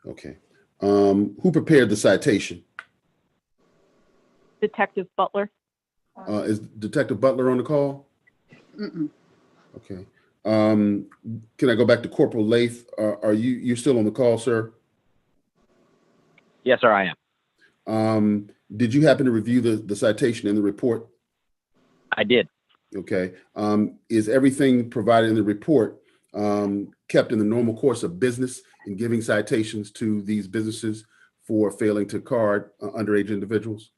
Okay. Who prepared the citation? Detective Butler. Is Detective Butler on the call? Mm-mm. Okay. Can I go back to Corporal Lath? Are you're still on the call, sir? Yes, sir, I am. Did you happen to review the citation in the report? I did. Okay. Is everything provided in the report kept in the normal course of business in giving citations to these businesses for failing to card underage individuals?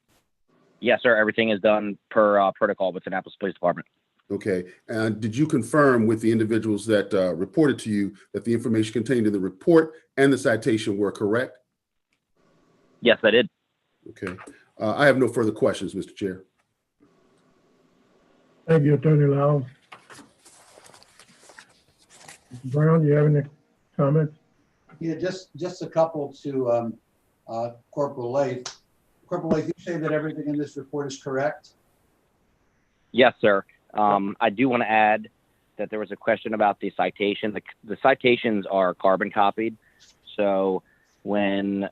Yes, sir. Everything is done per protocol with the Annapolis Police Department. Okay. And did you confirm with the individuals that reported to you that the information contained in the report and the citation were correct? Yes, I did. Okay. I have no further questions, Mr. Chair. Thank you, Attorney Lau. Brown, you have any comments? Yeah, just a couple to Corporal Lath. Corporal Lath, you say that everything in this report is correct? Yes, sir. I do want to add that there was a question about the citation. The citations are carbon copied. So when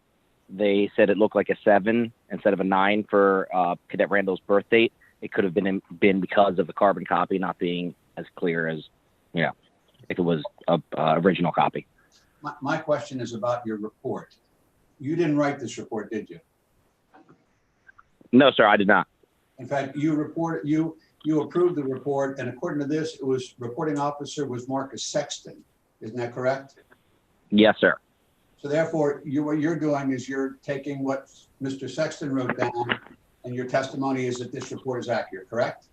they said it looked like a 7 instead of a 9 for Cadet Randall's birth date, it could have been because of the carbon copy not being as clear as, you know, if it was a original copy. My question is about your report. You didn't write this report, did you? No, sir, I did not. In fact, you approved the report, and according to this, it was reporting officer was Marcus Sexton. Isn't that correct? Yes, sir. So therefore, what you're doing is you're taking what Mr. Sexton wrote down, and your testimony is that this report is accurate, correct?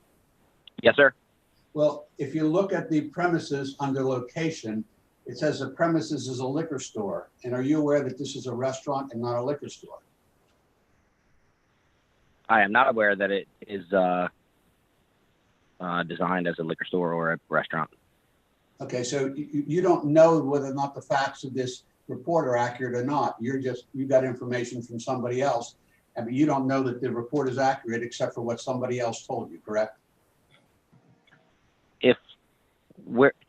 Yes, sir. Well, if you look at the premises under location, it says the premises is a liquor store. And are you aware that this is a restaurant and not a liquor store? I am not aware that it is designed as a liquor store or a restaurant. Okay, so you don't know whether or not the facts of this report are accurate or not. You got information from somebody else, but you don't know that the report is accurate except for what somebody else told you, correct?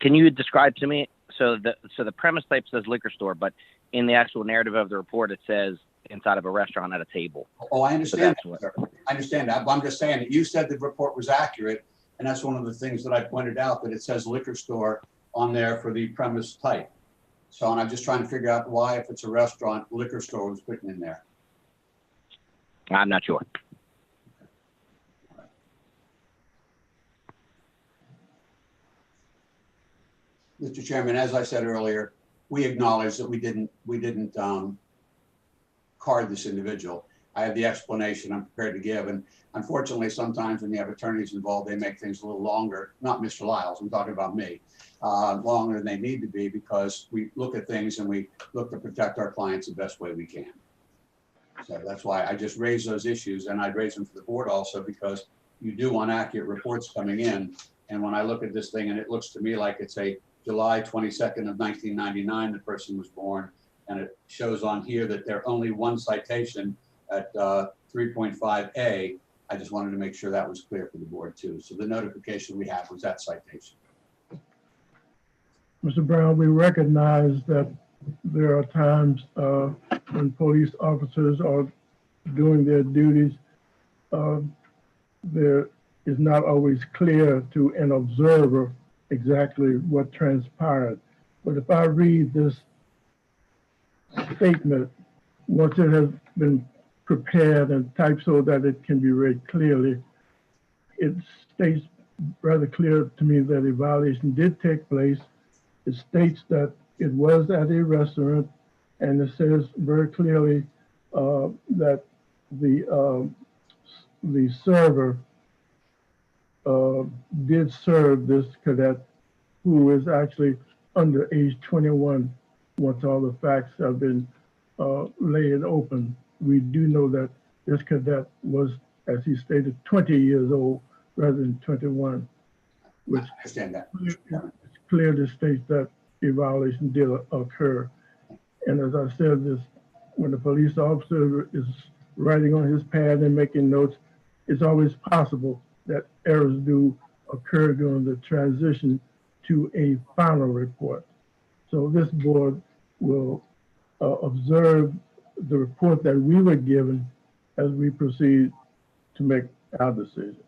Can you describe to me? So the premise type says liquor store, but in the actual narrative of the report, it says inside of a restaurant at a table. Oh, I understand that, sir. I understand that, but I'm just saying that you said the report was accurate, and that's one of the things that I pointed out, that it says liquor store on there for the premise type. So, and I'm just trying to figure out why, if it's a restaurant, liquor store was written in there. I'm not sure. Mr. Chairman, as I said earlier, we acknowledge that we didn't card this individual. I have the explanation I'm prepared to give, and unfortunately, sometimes when you have attorneys involved, they make things a little longer. Not Mr. Lyles, I'm talking about me. Longer than they need to be, because we look at things and we look to protect our clients the best way we can. So that's why I just raised those issues, and I'd raise them for the board also, because you do want accurate reports coming in. And when I look at this thing, and it looks to me like it's a July 22nd of 1999, the person was born, and it shows on here that there only one citation at 3.5A. I just wanted to make sure that was clear for the board too. So the notification we have was that citation. Mr. Brown, we recognize that there are times when police officers are doing their duties, there is not always clear to an observer exactly what transpired. But if I read this statement, once it has been prepared and typed so that it can be read clearly, it states rather clear to me that a violation did take place. It states that it was at a restaurant, and it says very clearly that the server did serve this cadet, who is actually under age 21. Once all the facts have been laid open, we do know that this cadet was, as he stated, 20 years old rather than 21, which I understand that. clearly states that a violation did occur. And as I said, when the police officer is writing on his pad and making notes, it's always possible that errors do occur during the transition to a final report. So this board will observe the report that we were given as we proceed to make our decision.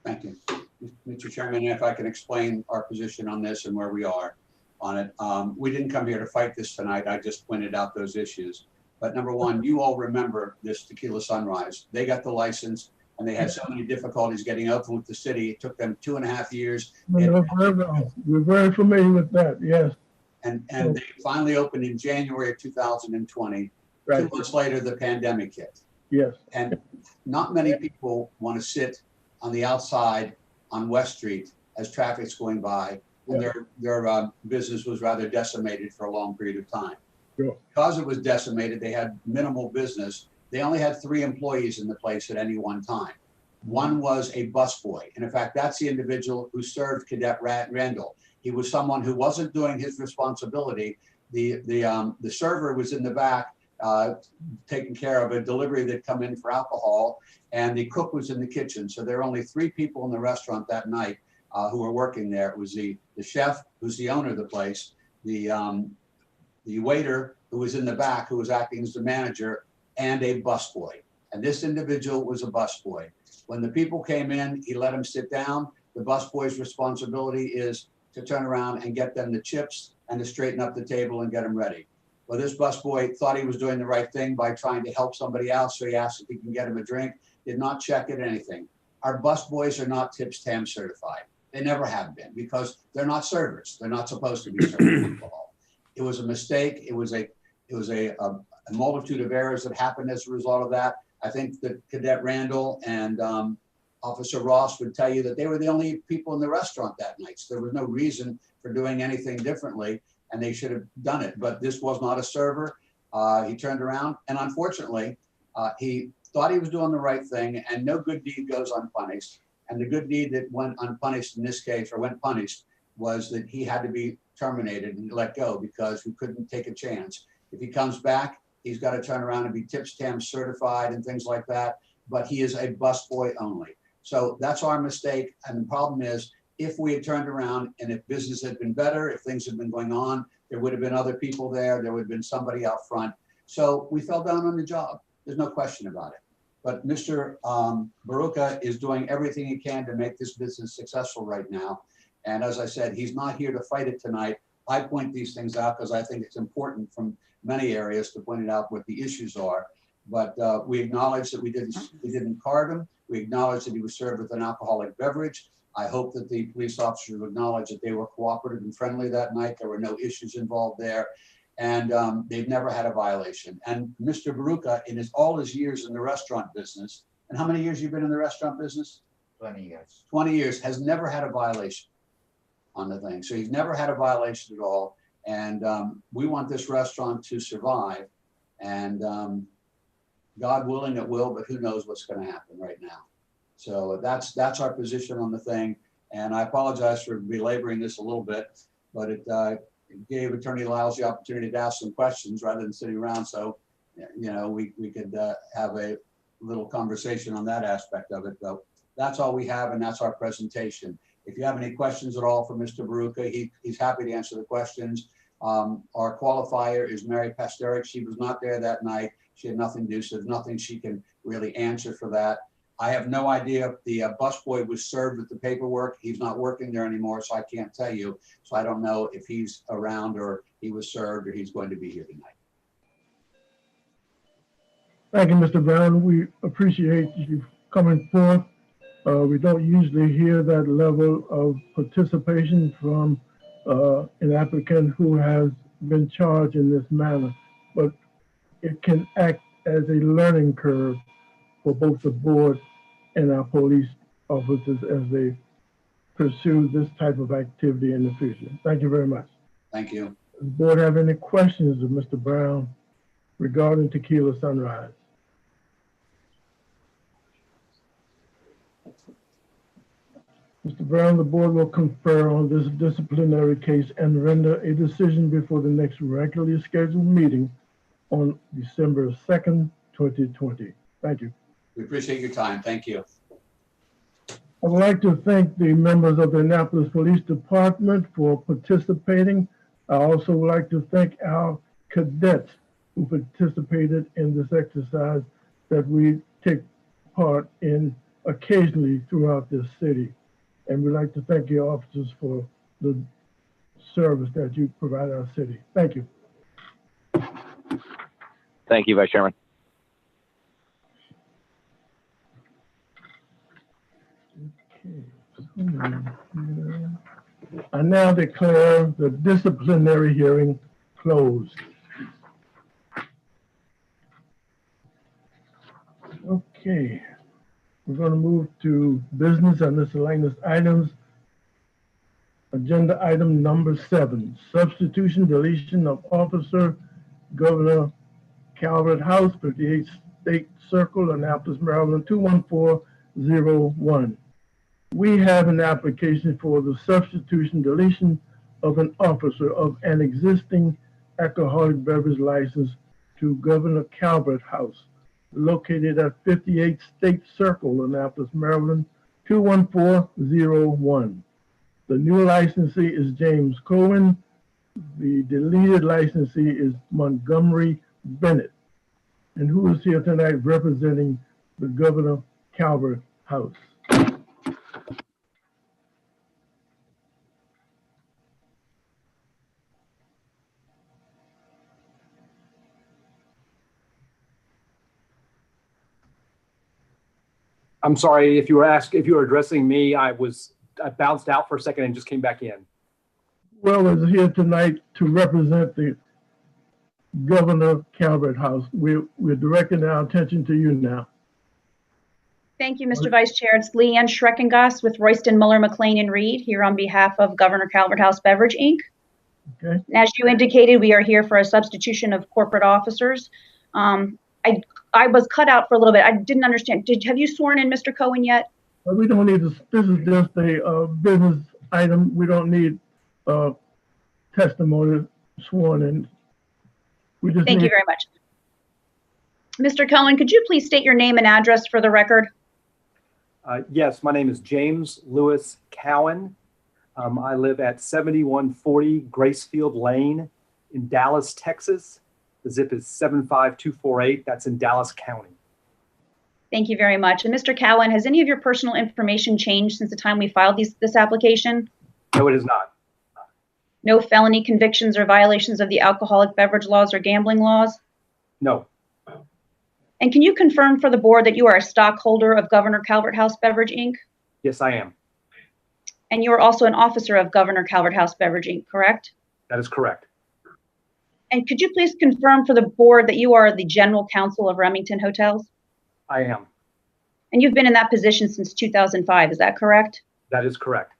Thank you. Mr. Chairman, if I can explain our position on this and where we are on it. We didn't come here to fight this tonight. I just pointed out those issues. But number one, you all remember this Tequila Sunrise. They got the license and they had so many difficulties getting open with the city. It took them 2.5 years. We're very familiar with that, yes. And they finally opened in January of 2020. Right. 2 months later, the pandemic hit. Yes. And not many people want to sit on the outside on West Street as traffic's going by. And their business was rather decimated for a long period of time. Sure. Because it was decimated, they had minimal business. They only had 3 employees in the place at any one time. One was a busboy. And in fact, that's the individual who served Cadet Randall. He was someone who wasn't doing his responsibility. The server was in the back taking care of a delivery that come in for alcohol, and the cook was in the kitchen. So there were only 3 people in the restaurant that night who were working there. It was the chef, who's the owner of the place, the waiter who was in the back, who was acting as the manager, and a busboy. And this individual was a busboy. When the people came in, he let them sit down. The busboy's responsibility is to turn around and get them the chips and to straighten up the table and get them ready. Well, this busboy thought he was doing the right thing by trying to help somebody else, so he asked if he can get him a drink, did not check it, anything. Our busboys are not TIPS TAM certified. They never have been because they're not servers. They're not supposed to be serving alcohol. It was a mistake. It was a multitude of errors that happened as a result of that. I think that Cadet Randall and Officer Ross would tell you that they were the only people in the restaurant that night. So there was no reason for doing anything differently, and they should have done it. But this was not a server. He turned around, and unfortunately, he thought he was doing the right thing, and no good deed goes unpunished. And the good deed that went unpunished in this case, or went punished, was that he had to be terminated and let go because we couldn't take a chance. If he comes back, he's got to turn around and be TIPS TAM certified and things like that. But he is a busboy only. So that's our mistake. And the problem is, if we had turned around and if business had been better, if things had been going on, there would have been other people there. There would have been somebody out front. So we fell down on the job. There's no question about it. But Mr. Baruka is doing everything he can to make this business successful right now. And as I said, he's not here to fight it tonight. I point these things out because I think it's important from many areas to point it out what the issues are. But we acknowledge that we didn't card him. We acknowledge that he was served with an alcoholic beverage. I hope that the police officers acknowledge that they were cooperative and friendly that night. There were no issues involved there. And they've never had a violation. And Mr. Baruka, in all his years in the restaurant business, and how many years you've been in the restaurant business? 20 years. 20 years, has never had a violation on the thing. So he's never had a violation at all. And we want this restaurant to survive. And God willing, it will, but who knows what's going to happen right now. So that's our position on the thing. And I apologize for belaboring this a little bit, but it gave Attorney Lyles the opportunity to ask some questions rather than sitting around. So, you know, we could have a little conversation on that aspect of it. But that's all we have, and that's our presentation. If you have any questions at all for Mr. Baruka, he's happy to answer the questions. Our qualifier is Mary Pasteric. She was not there that night. She had nothing to do, so there's nothing she can really answer for that. I have no idea if the busboy was served with the paperwork. He's not working there anymore, so I can't tell you. So I don't know if he's around or he was served or he's going to be here tonight. Thank you, Mr. Brown. We appreciate you coming forth. We don't usually hear that level of participation from an applicant who has been charged in this manner, but it can act as a learning curve for both the board and our police officers as they pursue this type of activity in the future. Thank you very much. Thank you. Does the board have any questions of Mr. Brown regarding Tequila Sunrise? Mr. Brown, the board will confer on this disciplinary case and render a decision before the next regularly scheduled meeting on December 2nd, 2020. Thank you. We appreciate your time. Thank you. I would like to thank the members of the Annapolis Police Department for participating. I also would like to thank our cadets who participated in this exercise that we take part in occasionally throughout this city. And we'd like to thank your officers for the service that you provide our city. Thank you. Thank you, Vice Chairman. I now declare the disciplinary hearing closed. Okay, we're going to move to business and miscellaneous items. Agenda item number 7, substitution deletion of officer, Governor Calvert House, 58th State Circle, Annapolis, Maryland, 21401. We have an application for the substitution deletion of an officer of an existing alcoholic beverage license to Governor Calvert House, located at 58th State Circle, Annapolis, Maryland, 21401. The new licensee is James Cohen. The deleted licensee is Montgomery Bennett. And who is here tonight representing the Governor Calvert House? I'm sorry if you were addressing me. I bounced out for a second and just came back in. Well, is here tonight to represent the Governor Calvert House. We're directing our attention to you now. Thank you, Mr. Vice Chair. It's Leanne Schreckengoss with Royston, Muller, McLean, and Reed here on behalf of Governor Calvert House Beverage, Inc. Okay. As you indicated, we are here for a substitution of corporate officers. I was cut out for a little bit. I didn't understand. Have you sworn in Mr. Cohen yet? But we don't need this. This is just a business item. We don't need testimony sworn in. We just Thank you very much. Mr. Cohen, could you please state your name and address for the record? Yes, my name is James Lewis Cowan. I live at 7140 Gracefield Lane in Dallas, Texas. The zip is 75248. That's in Dallas County. Thank you very much. And Mr. Cowan, has any of your personal information changed since the time we filed this application? No, it is not. No felony convictions or violations of the alcoholic beverage laws or gambling laws? No. And can you confirm for the board that you are a stockholder of Governor Calvert House Beverage, Inc.? Yes, I am. And you are also an officer of Governor Calvert House Beverage, Inc., correct? That is correct. And could you please confirm for the board that you are the general counsel of Remington Hotels? I am. And you've been in that position since 2005, is that correct? That is correct.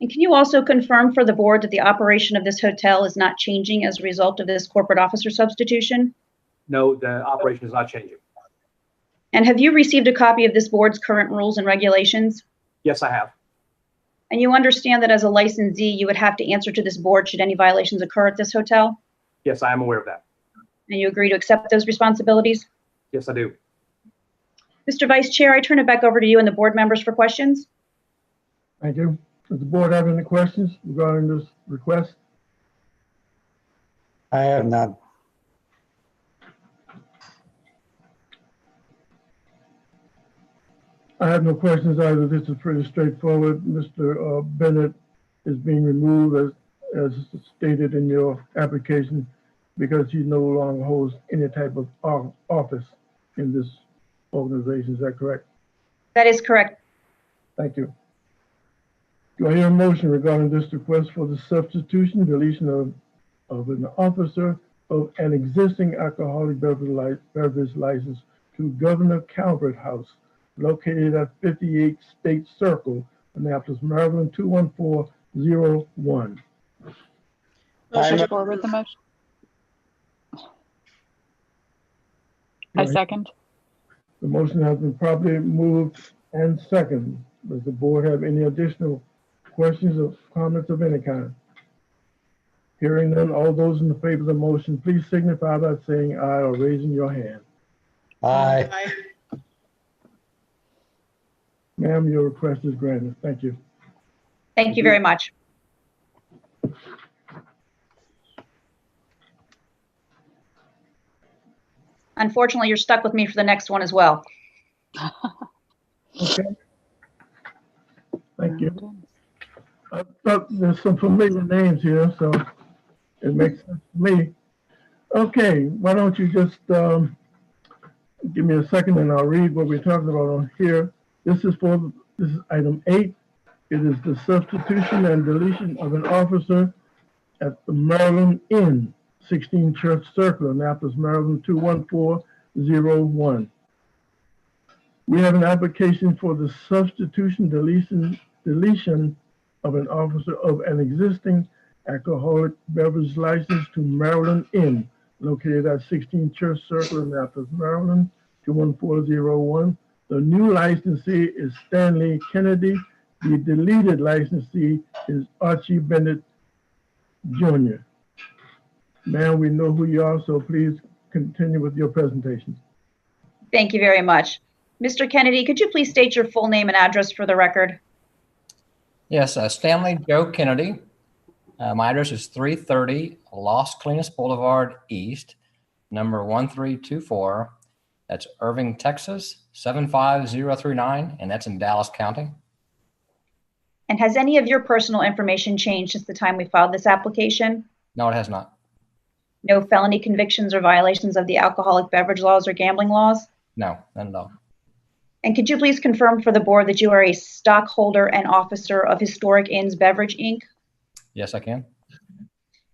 And can you also confirm for the board that the operation of this hotel is not changing as a result of this corporate officer substitution? No, the operation is not changing. And have you received a copy of this board's current rules and regulations? Yes, I have. And you understand that as a licensee, you would have to answer to this board should any violations occur at this hotel? Yes, I am aware of that. And you agree to accept those responsibilities? Yes, I do. Mr. Vice Chair, I turn it back over to you and the board members for questions. Thank you. Does the board have any questions regarding this request? I have none. I have no questions either. This is pretty straightforward. Mr. Bennett is being removed as stated in your application because he no longer holds any type of office in this organization. Is that correct? That is correct. Thank you. Do I hear a motion regarding this request for the substitution, deletion of an officer of an existing alcoholic beverage license to Governor Calvert House, located at 58 State Circle, Annapolis, Maryland, 21401? Motion forward the motion. I second. The motion has been properly moved and seconded. Does the board have any additional questions or comments of any kind? Hearing none, all those in favor of the motion, please signify by saying aye or raising your hand. Aye. Ma'am, your request is granted. Thank you. Thank you very much. Unfortunately, you're stuck with me for the next one as well. Okay. Thank you. I thought there's some familiar names here, so it makes sense to me. Okay, why don't you just give me a second and I'll read what we're talking about on here. This is item 8. It is the substitution and deletion of an officer at the Maryland Inn, 16 Church Circle, Annapolis, Maryland, 21401. We have an application for the substitution, deletion of an officer of an existing alcoholic beverage license to Maryland Inn, located at 16 Church Circle, Annapolis, Maryland, 21401. The new licensee is Stanley Kennedy. The deleted licensee is Archie Bennett Jr. Ma'am, we know who you are, so please continue with your presentation. Thank you very much. Mr. Kennedy, could you please state your full name and address for the record? Yes, Stanley Joe Kennedy. My address is 330 Los Colinas Boulevard East, number 1324. That's Irving, Texas, 75039, and that's in Dallas County. And has any of your personal information changed since the time we filed this application? No, it has not. No felony convictions or violations of the alcoholic beverage laws or gambling laws? No, none at all. And could you please confirm for the board that you are a stockholder and officer of Historic Inns Beverage, Inc.? Yes, I can.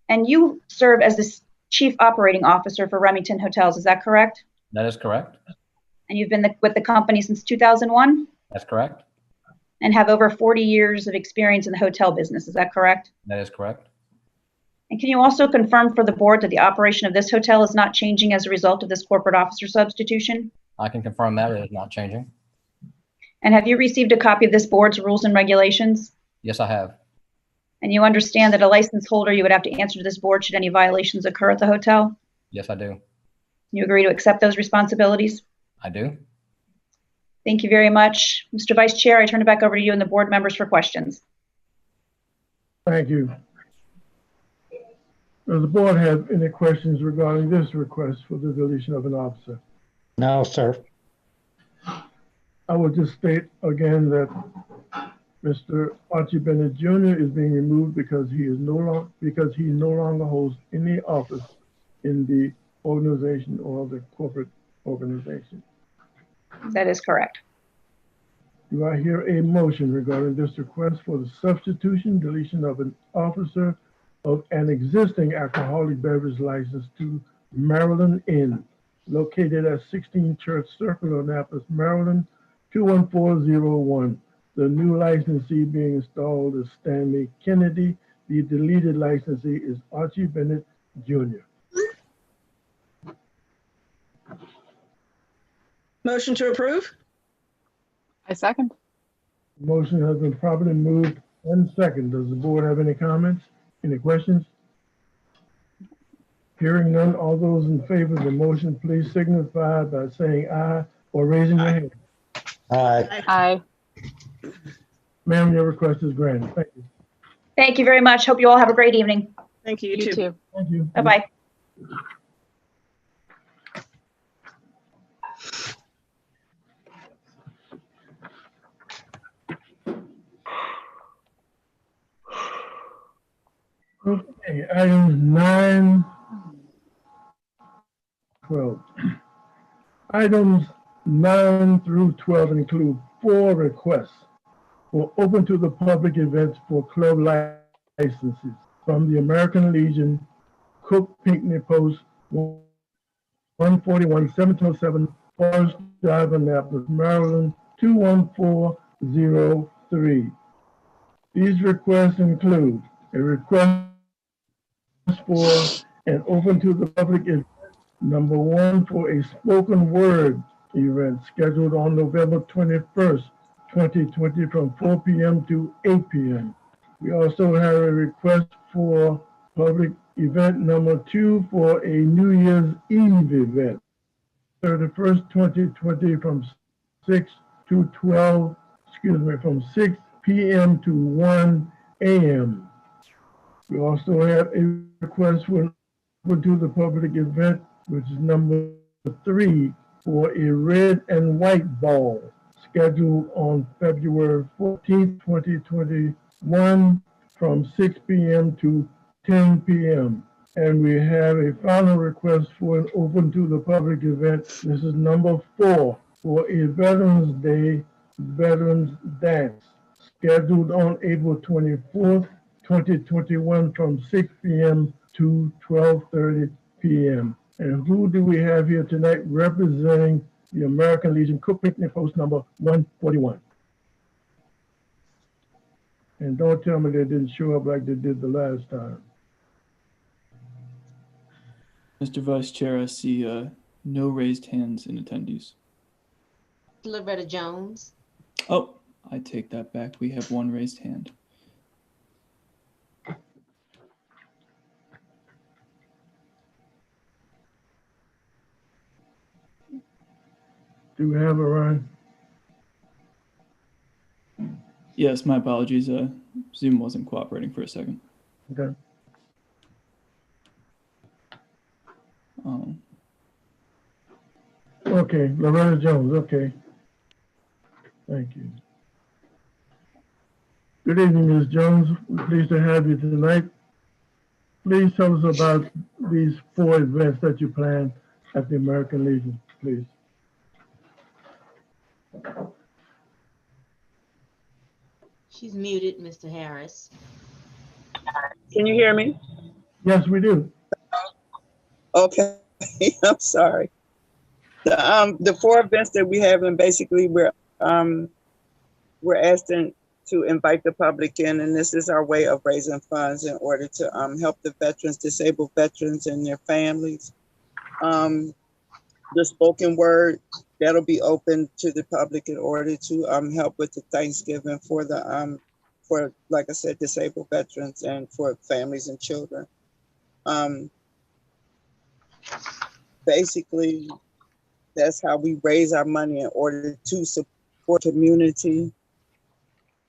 And you serve as the chief operating officer for Remington Hotels, is that correct? That is correct. And you've been with the company since 2001? That's correct. And have over 40 years of experience in the hotel business, is that correct? That is correct. And can you also confirm for the board that the operation of this hotel is not changing as a result of this corporate officer substitution? I can confirm that it is not changing. And have you received a copy of this board's rules and regulations? Yes, I have. And you understand that a license holder, you would have to answer to this board should any violations occur at the hotel? Yes, I do. You agree to accept those responsibilities? I do. Thank you very much. Mr. Vice Chair, I turn it back over to you and the board members for questions. Thank you. Does the board have any questions regarding this request for the deletion of an officer? No, sir. I will just state again that Mr. Archie Bennett Jr. is being removed because he no longer holds any office in the organization or the corporate organization. That is correct. Do I hear a motion regarding this request for the substitution, deletion of an officer of an existing alcoholic beverage license to Maryland Inn, located at 16 Church Circle, Annapolis, Maryland, 21401. The new licensee being installed is Stanley Kennedy. The deleted licensee is Archie Bennett Jr. Motion to approve? I second. Motion has been properly moved and second. Does the board have any comments? Any questions? Hearing none, all those in favor of the motion, please signify by saying aye or raising your hand. Aye. Aye. Ma'am, your request is granted. Thank you. Thank you very much. Hope you all have a great evening. Thank you, You too. Thank you. Bye-bye. Okay, item 9, 12. Items 9 through 12 include 4 requests for open to the public events for club licenses from the American Legion, Cook Pinckney Post, 141 707 Forest Drive, Annapolis, Maryland, 21403. These requests include a request for an open to the public event, number 1, for a spoken word event scheduled on November 21st, 2020 from 4 p.m. to 8 p.m. We also have a request for public event number 2 for a New Year's Eve event, 31st, 2020 from 6 to 12, from 6 p.m. to 1 a.m. We also have a request for an open to the public event, which is number 3, for a red and white ball scheduled on February 14th, 2021 from 6 p.m. to 10 p.m. And we have a final request for an open to the public event. This is number 4 for a Veterans Day Veterans Dance scheduled on April 24th, 2021 from 6 p.m. to 12:30 p.m. And who do we have here tonight representing the American Legion Cook Picnic Post number 141? And don't tell me they didn't show up like they did the last time. Mr. Vice Chair, I see no raised hands in attendees. Loretta Jones. Oh, I take that back. We have one raised hand. Do we have a Ryan? Yes, my apologies. Zoom wasn't cooperating for a second. Okay. Okay, Loretta Jones, okay. Thank you. Good evening, Ms. Jones. We're pleased to have you tonight. Please tell us about these 4 events that you plan at the American Legion, please. She's muted, Mr. Harris. Can you hear me? Yes, we do. Okay, I'm sorry. The 4 events that we have, and basically we're asking to invite the public in, and this is our way of raising funds in order to help the veterans, disabled veterans and their families. The spoken word, that'll be open to the public in order to help with the Thanksgiving for the for, like I said, disabled veterans and for families and children. Basically, that's how we raise our money in order to support community,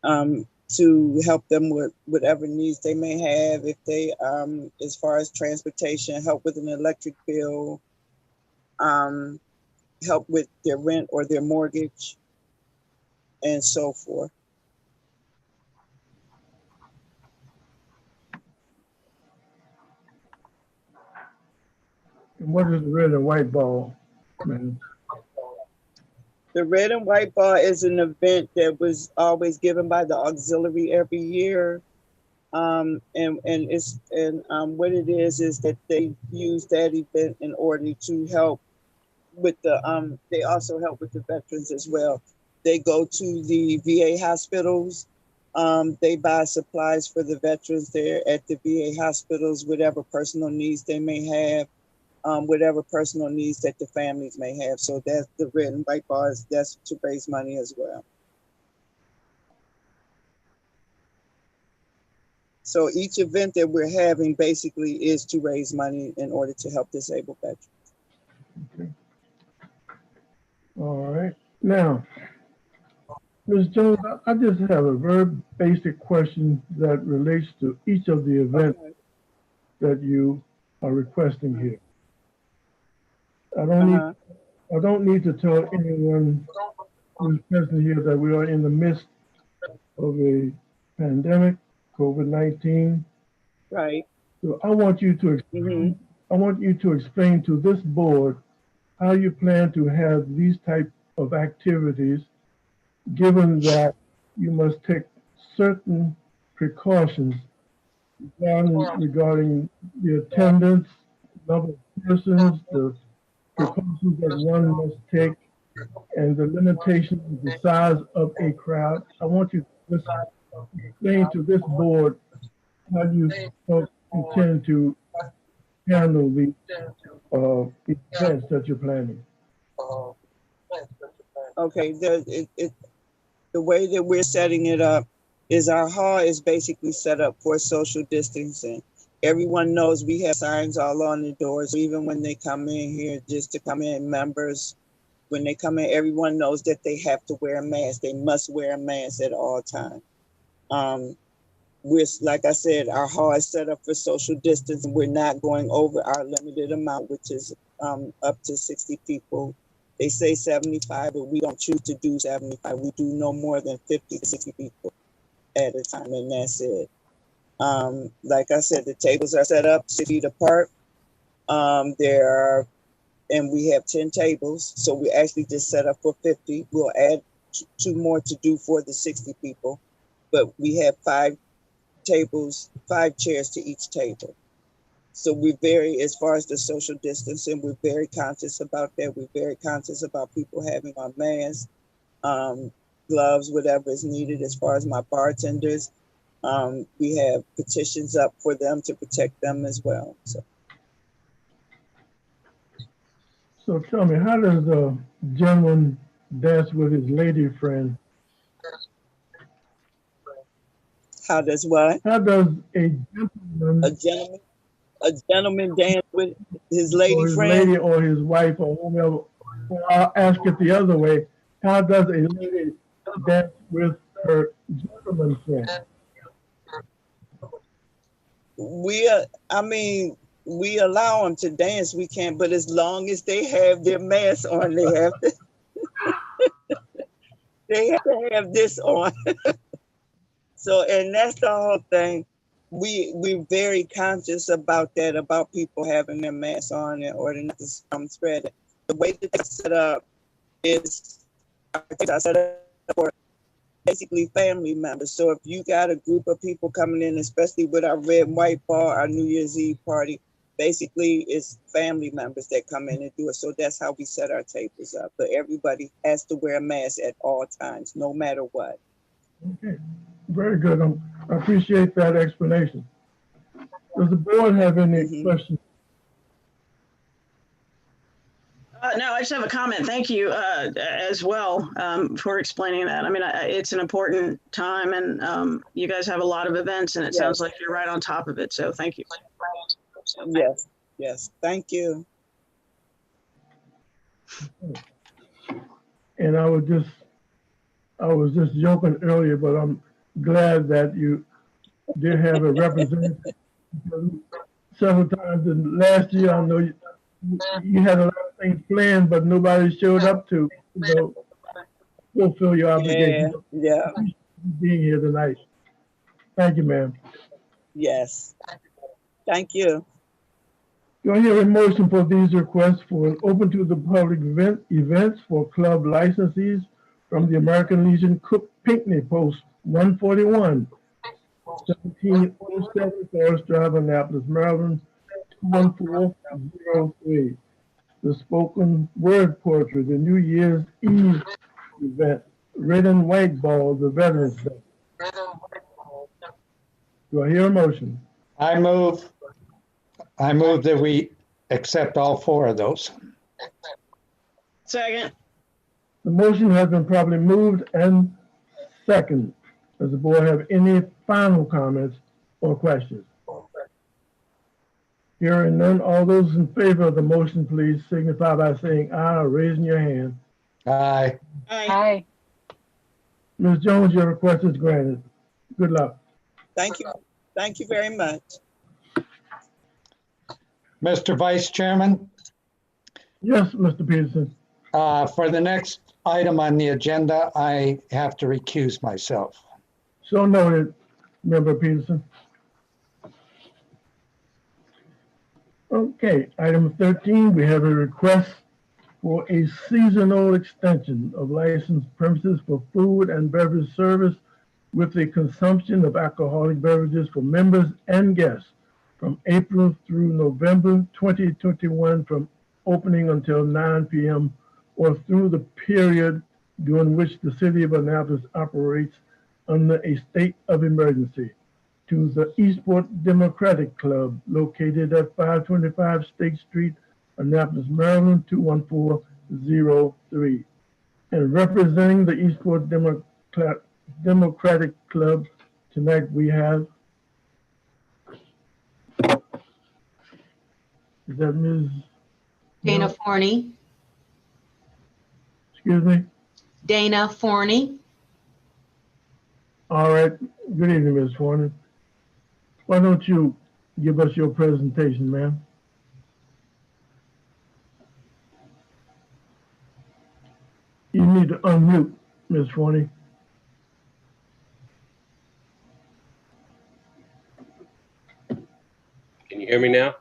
to help them with whatever needs they may have. If they, as far as transportation, help with an electric bill, help with their rent or their mortgage, and so forth. And what is the red and white ball, man? The red and white ball is an event that was always given by the auxiliary every year. What it is that they use that event in order to help with the, they also help with the veterans as well. They go to the VA hospitals. They buy supplies for the veterans there at the VA hospitals, whatever personal needs they may have. Whatever personal needs that the families may have. So that's the red and white bars, that's to raise money as well. So each event that we're having basically is to raise money in order to help disabled veterans. Okay. All right. Now, Ms. Jones, I just have a very basic question that relates to each of the events that you are requesting here. I don't need to tell anyone who's present here that we are in the midst of a pandemic, COVID-19. Right. So I want you to explain to this board how you plan to have these type of activities, given that you must take certain precautions regarding the attendance, number of persons, the precautions that one must take, and the limitations of the size of a crowd. I want you to explain to this board how you intend to handle the events that you're planning. Okay, the way that we're setting it up is our hall is basically set up for social distancing. Everyone knows we have signs all on the doors, even when they come in here, just to come in, members, when they come in, everyone knows that they have to wear a mask. They must wear a mask at all times. We're, like I said, our hall is set up for social distancing. We're not going over our limited amount, which is up to 60 people They say 75, but we don't choose to do 75. We do no more than 50 to 60 people at a time, and that's it. Like I said, the tables are set up 6 feet apart. And we have 10 tables, so we actually just set up for 50. We'll add 2 more to do for the 60 people, but we have 5 tables, 5 chairs to each table. So we're very, as far as the social distancing, we're very conscious about that. We're very conscious about people having on masks, gloves, whatever is needed. As far as my bartenders, we have petitions up for them to protect them as well. So tell me, how does a gentleman dance with his lady friend? How does what? How does a gentleman dance with his lady or his friend? lady or his wife or whomever? Or I'll ask it the other way. How does a lady dance with her gentleman friend? We allow them to dance. We can't, but as long as they have their mask on, they have to have this on. So, and that's the whole thing. We're very conscious about that, about people having their masks on in order not to spread it. The way that it's set up is set up for basically family members. So if you got a group of people coming in, especially with our red and white bar, our New Year's Eve party, basically it's family members that come in and do it. So that's how we set our tables up. But everybody has to wear a mask at all times, no matter what. Okay, very good. I appreciate that explanation. Does the board have any questions? No, I just have a comment. Thank you as well for explaining that. I mean, it's an important time, and you guys have a lot of events, and it sounds like you're right on top of it. So thank you. Yes, thank you. And I was just joking earlier, but I'm glad that you did have a representative. Several times in last year, I know you had a lot of things planned, but nobody showed up to fulfill your obligation. Yeah. Being here tonight. Thank you, ma'am. Yes. Thank you. Do I hear a motion for these requests for an open to the public events for club licensees from the American Legion Cook Pinckney Post 141, 1707 Forest Drive, Annapolis, Maryland, 21403. The spoken word poetry, the New Year's Eve event, Red and White Ball, the Veterans Day. Do I hear a motion? I move that we accept all 4 of those. Second. The motion has been properly moved and second. Does the board have any final comments or questions? Hearing none, all those in favor of the motion, please signify by saying aye or raising your hand. Aye. Aye. Ms. Jones, your request is granted. Good luck. Thank you. Thank you very much. Mr. Vice Chairman? Yes, Mr. Peterson. For the next item on the agenda, I have to recuse myself. So noted, Member Peterson. Okay, item 13, we have a request for a seasonal extension of licensed premises for food and beverage service with the consumption of alcoholic beverages for members and guests from April through November 2021, from opening until 9 p.m. or through the period during which the city of Annapolis operates under a state of emergency, to the Eastport Democratic Club located at 525 State Street, Annapolis, Maryland, 21403. And representing the Eastport Democratic Club tonight we have, is that Ms. Dana Forney. Excuse me? Dana Forney. All right. Good evening, Ms. Forney. Why don't you give us your presentation, ma'am? You need to unmute, Ms. Forney. Can you hear me now?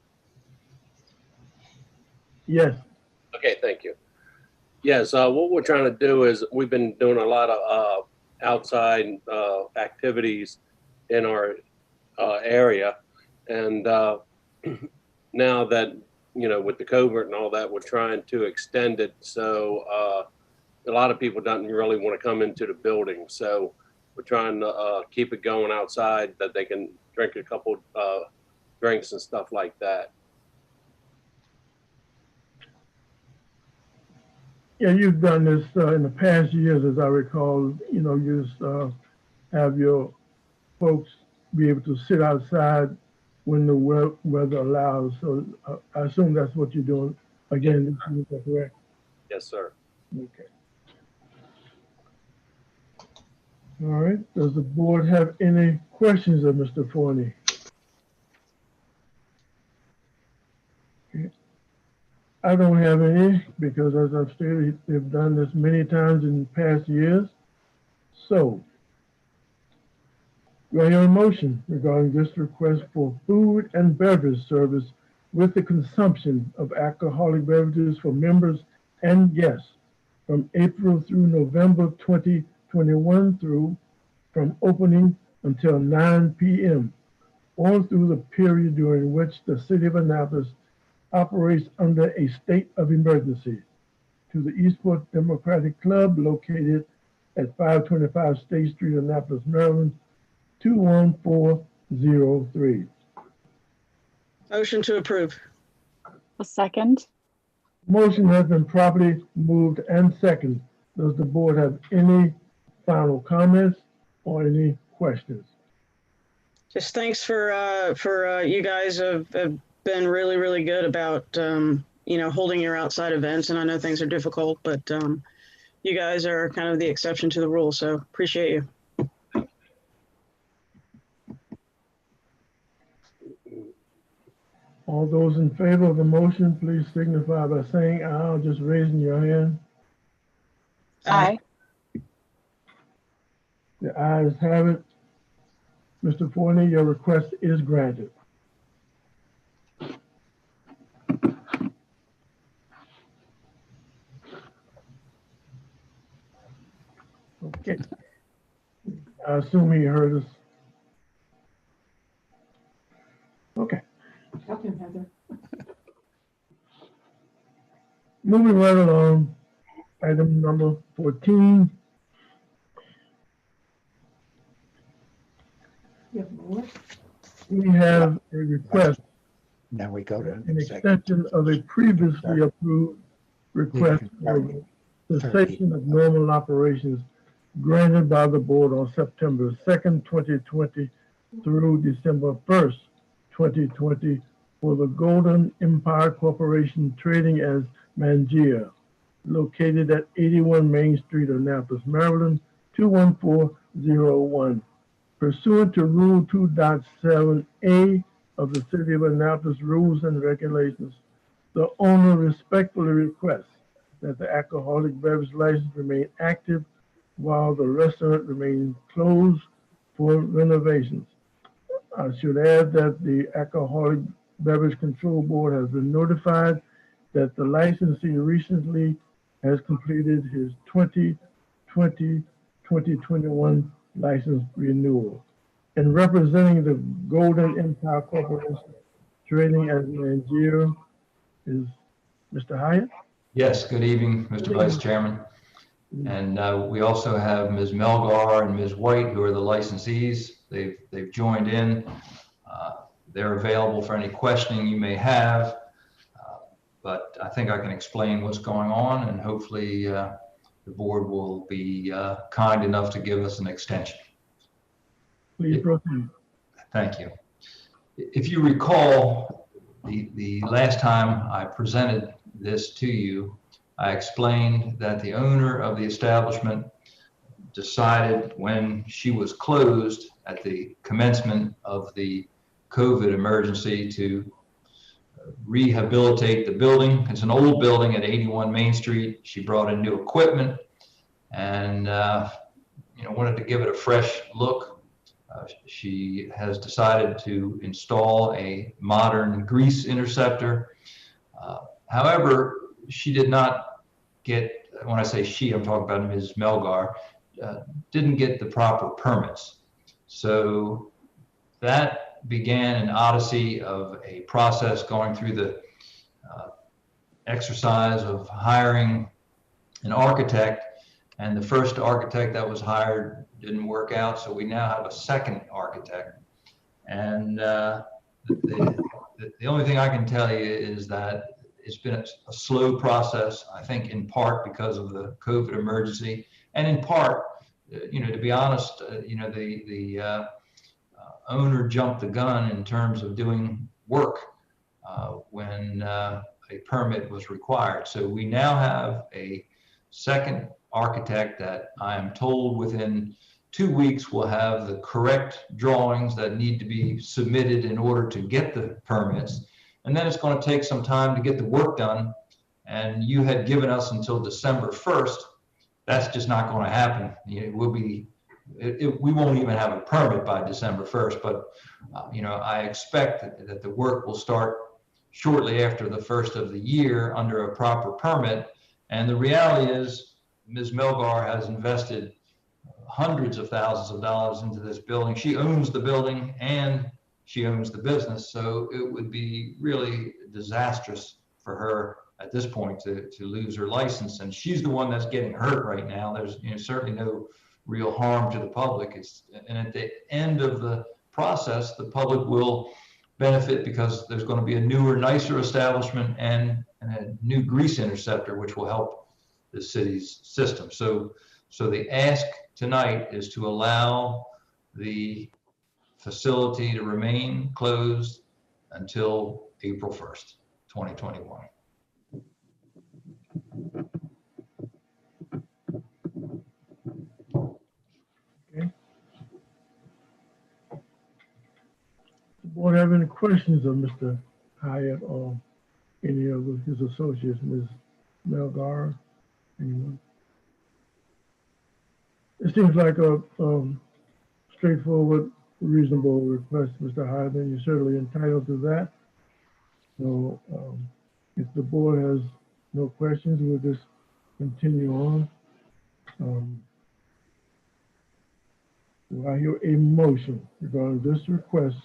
Yes. Okay, thank you. Yes, what we're trying to do is we've been doing a lot of outside activities in our area, and now that with the COVID and all that, we're trying to extend it. So a lot of people don't really want to come into the building, so we're trying to keep it going outside that they can drink a couple drinks and stuff like that. Yeah, you've done this in the past years, as I recall. You just have your folks be able to sit outside when the weather allows. So I assume that's what you're doing again. Is that correct? Yes, sir. Okay. All right. Does the board have any questions of Mr. Forney? Okay. I don't have any because, as I've stated, they've done this many times in past years. So, do I hear a motion regarding this request for food and beverage service with the consumption of alcoholic beverages for members and guests from April through November 2021 through from opening until 9 p.m. or through the period during which the City of Annapolis operates under a state of emergency, to the Eastport Democratic Club located at 525 State Street, Annapolis, Maryland, 21403. Motion to approve. A second. Motion has been properly moved and second. Does the board have any final comments or any questions? Just thanks for you guys have been really, really good about, holding your outside events. And I know things are difficult, but you guys are kind of the exception to the rule. So appreciate you. All those in favor of the motion, please signify by saying aye or just raising your hand. Aye. The ayes have it. Mr. Forney, your request is granted. Okay. I assume he heard us. Okay. Moving right along, item number 14. We have a request. Now we go to an extension of a previously approved request for cessation of normal operations granted by the board on September 2nd, 2020 through December 1st, 2020 for the Golden Empire Corporation trading as Mangia, located at 81 Main Street, Annapolis, Maryland, 21401. Pursuant to Rule 2.7A of the City of Annapolis Rules and Regulations, the owner respectfully requests that the alcoholic beverage license remain active while the restaurant remains closed for renovations. I should add that the Alcoholic Beverage Control Board has been notified that the licensee recently has completed his 2020-2021 license renewal. And representing the Golden Empire Corporation trading as Mangia is Mr. Hyatt. Yes, good evening, Mr. Vice Chairman. And we also have Ms. Melgar and Ms. White, who are the licensees. They've joined in. They're available for any questioning you may have. But I think I can explain what's going on, and hopefully the board will be kind enough to give us an extension. Please proceed. Thank you. If you recall, the last time I presented this to you, I explained that the owner of the establishment decided when she was closed at the commencement of the COVID emergency to rehabilitate the building. It's an old building at 81 Main Street. She brought in new equipment. and wanted to give it a fresh look. She has decided to install a modern grease interceptor. However, she did not get, when I say she, I'm talking about Ms. Melgar, didn't get the proper permits. So that began an odyssey of a process going through the exercise of hiring an architect, and the first architect that was hired didn't work out, so we now have a second architect. And the only thing I can tell you is that it's been a slow process, I think in part because of the COVID emergency, and in part, to be honest, the owner jumped the gun in terms of doing work when a permit was required. So we now have a second architect that I am told within 2 weeks will have the correct drawings that need to be submitted in order to get the permits. And then it's going to take some time to get the work done. And you had given us until December 1st. That's just not going to happen. It will be, we won't even have a permit by December 1st, but I expect that the work will start shortly after the first of the year under a proper permit. And the reality is Ms. Melgar has invested hundreds of thousands of dollars into this building. She owns the building and she owns the business. So it would be really disastrous for her at this point to lose her license. And she's the one that's getting hurt right now. There's certainly no real harm to the public. And at the end of the process, the public will benefit because there's going to be a newer, nicer establishment and a new grease interceptor, which will help the city's system. So the ask tonight is to allow the facility to remain closed until April 1st, 2021. Okay. Does the board have any questions of Mr. Hyatt or any of his associates, Ms. Melgar? Anyone? It seems like a straightforward, reasonable request, Mr. Hyatt, and you're certainly entitled to that. So if the board has no questions, we'll just continue on. Do I hear a motion regarding this request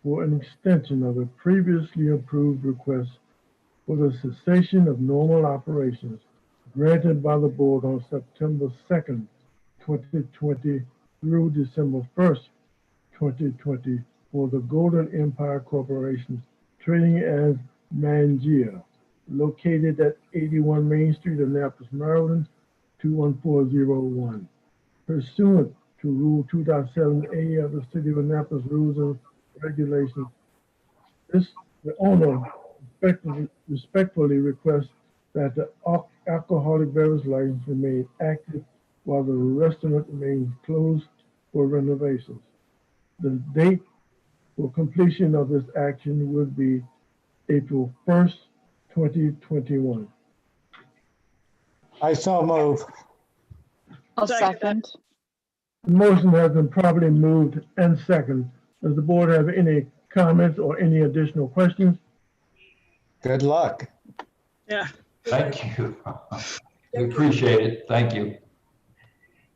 for an extension of a previously approved request for the cessation of normal operations granted by the board on September 2nd, 2020 through December 1st, 2020 for the Golden Empire Corporation trading as Mangia, located at 81 Main Street, Annapolis, Maryland, 21401. Pursuant to Rule 2.7A of the City of Annapolis Rules and Regulations, the owner respectfully requests that the alcoholic beverage license remain active while the restaurant remains closed for renovations. The date for completion of this action would be April 1st, 2021. I so move. I'll second. The motion has been properly moved and second. Does the board have any comments or any additional questions? Good luck. Yeah. Thank you. We appreciate it. Thank you.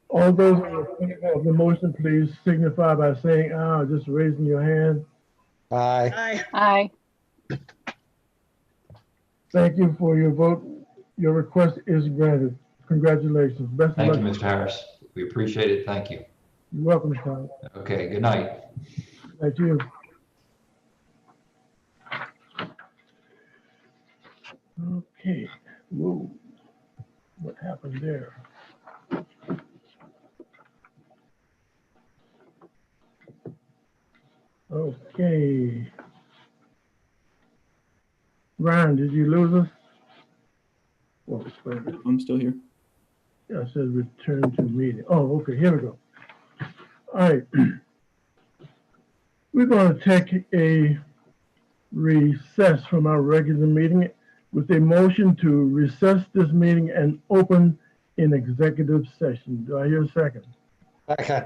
All those in favor of the motion, please signify by saying aye, or just raising your hand. Aye. Aye. Thank you for your vote. Your request is granted. Congratulations. Best of Thank luck. you, Mr. Harris. We appreciate it. Thank you. You're welcome, Tom. Okay, good night. Thank you. Okay. Whoa. What happened there? Okay. Ryan, did you lose us? Well, I'm still here. Yeah, it says return to meeting. Oh, okay, here we go. All right. We're going to take a recess from our regular meeting with a motion to recess this meeting and open in executive session. Do I hear a second? Second.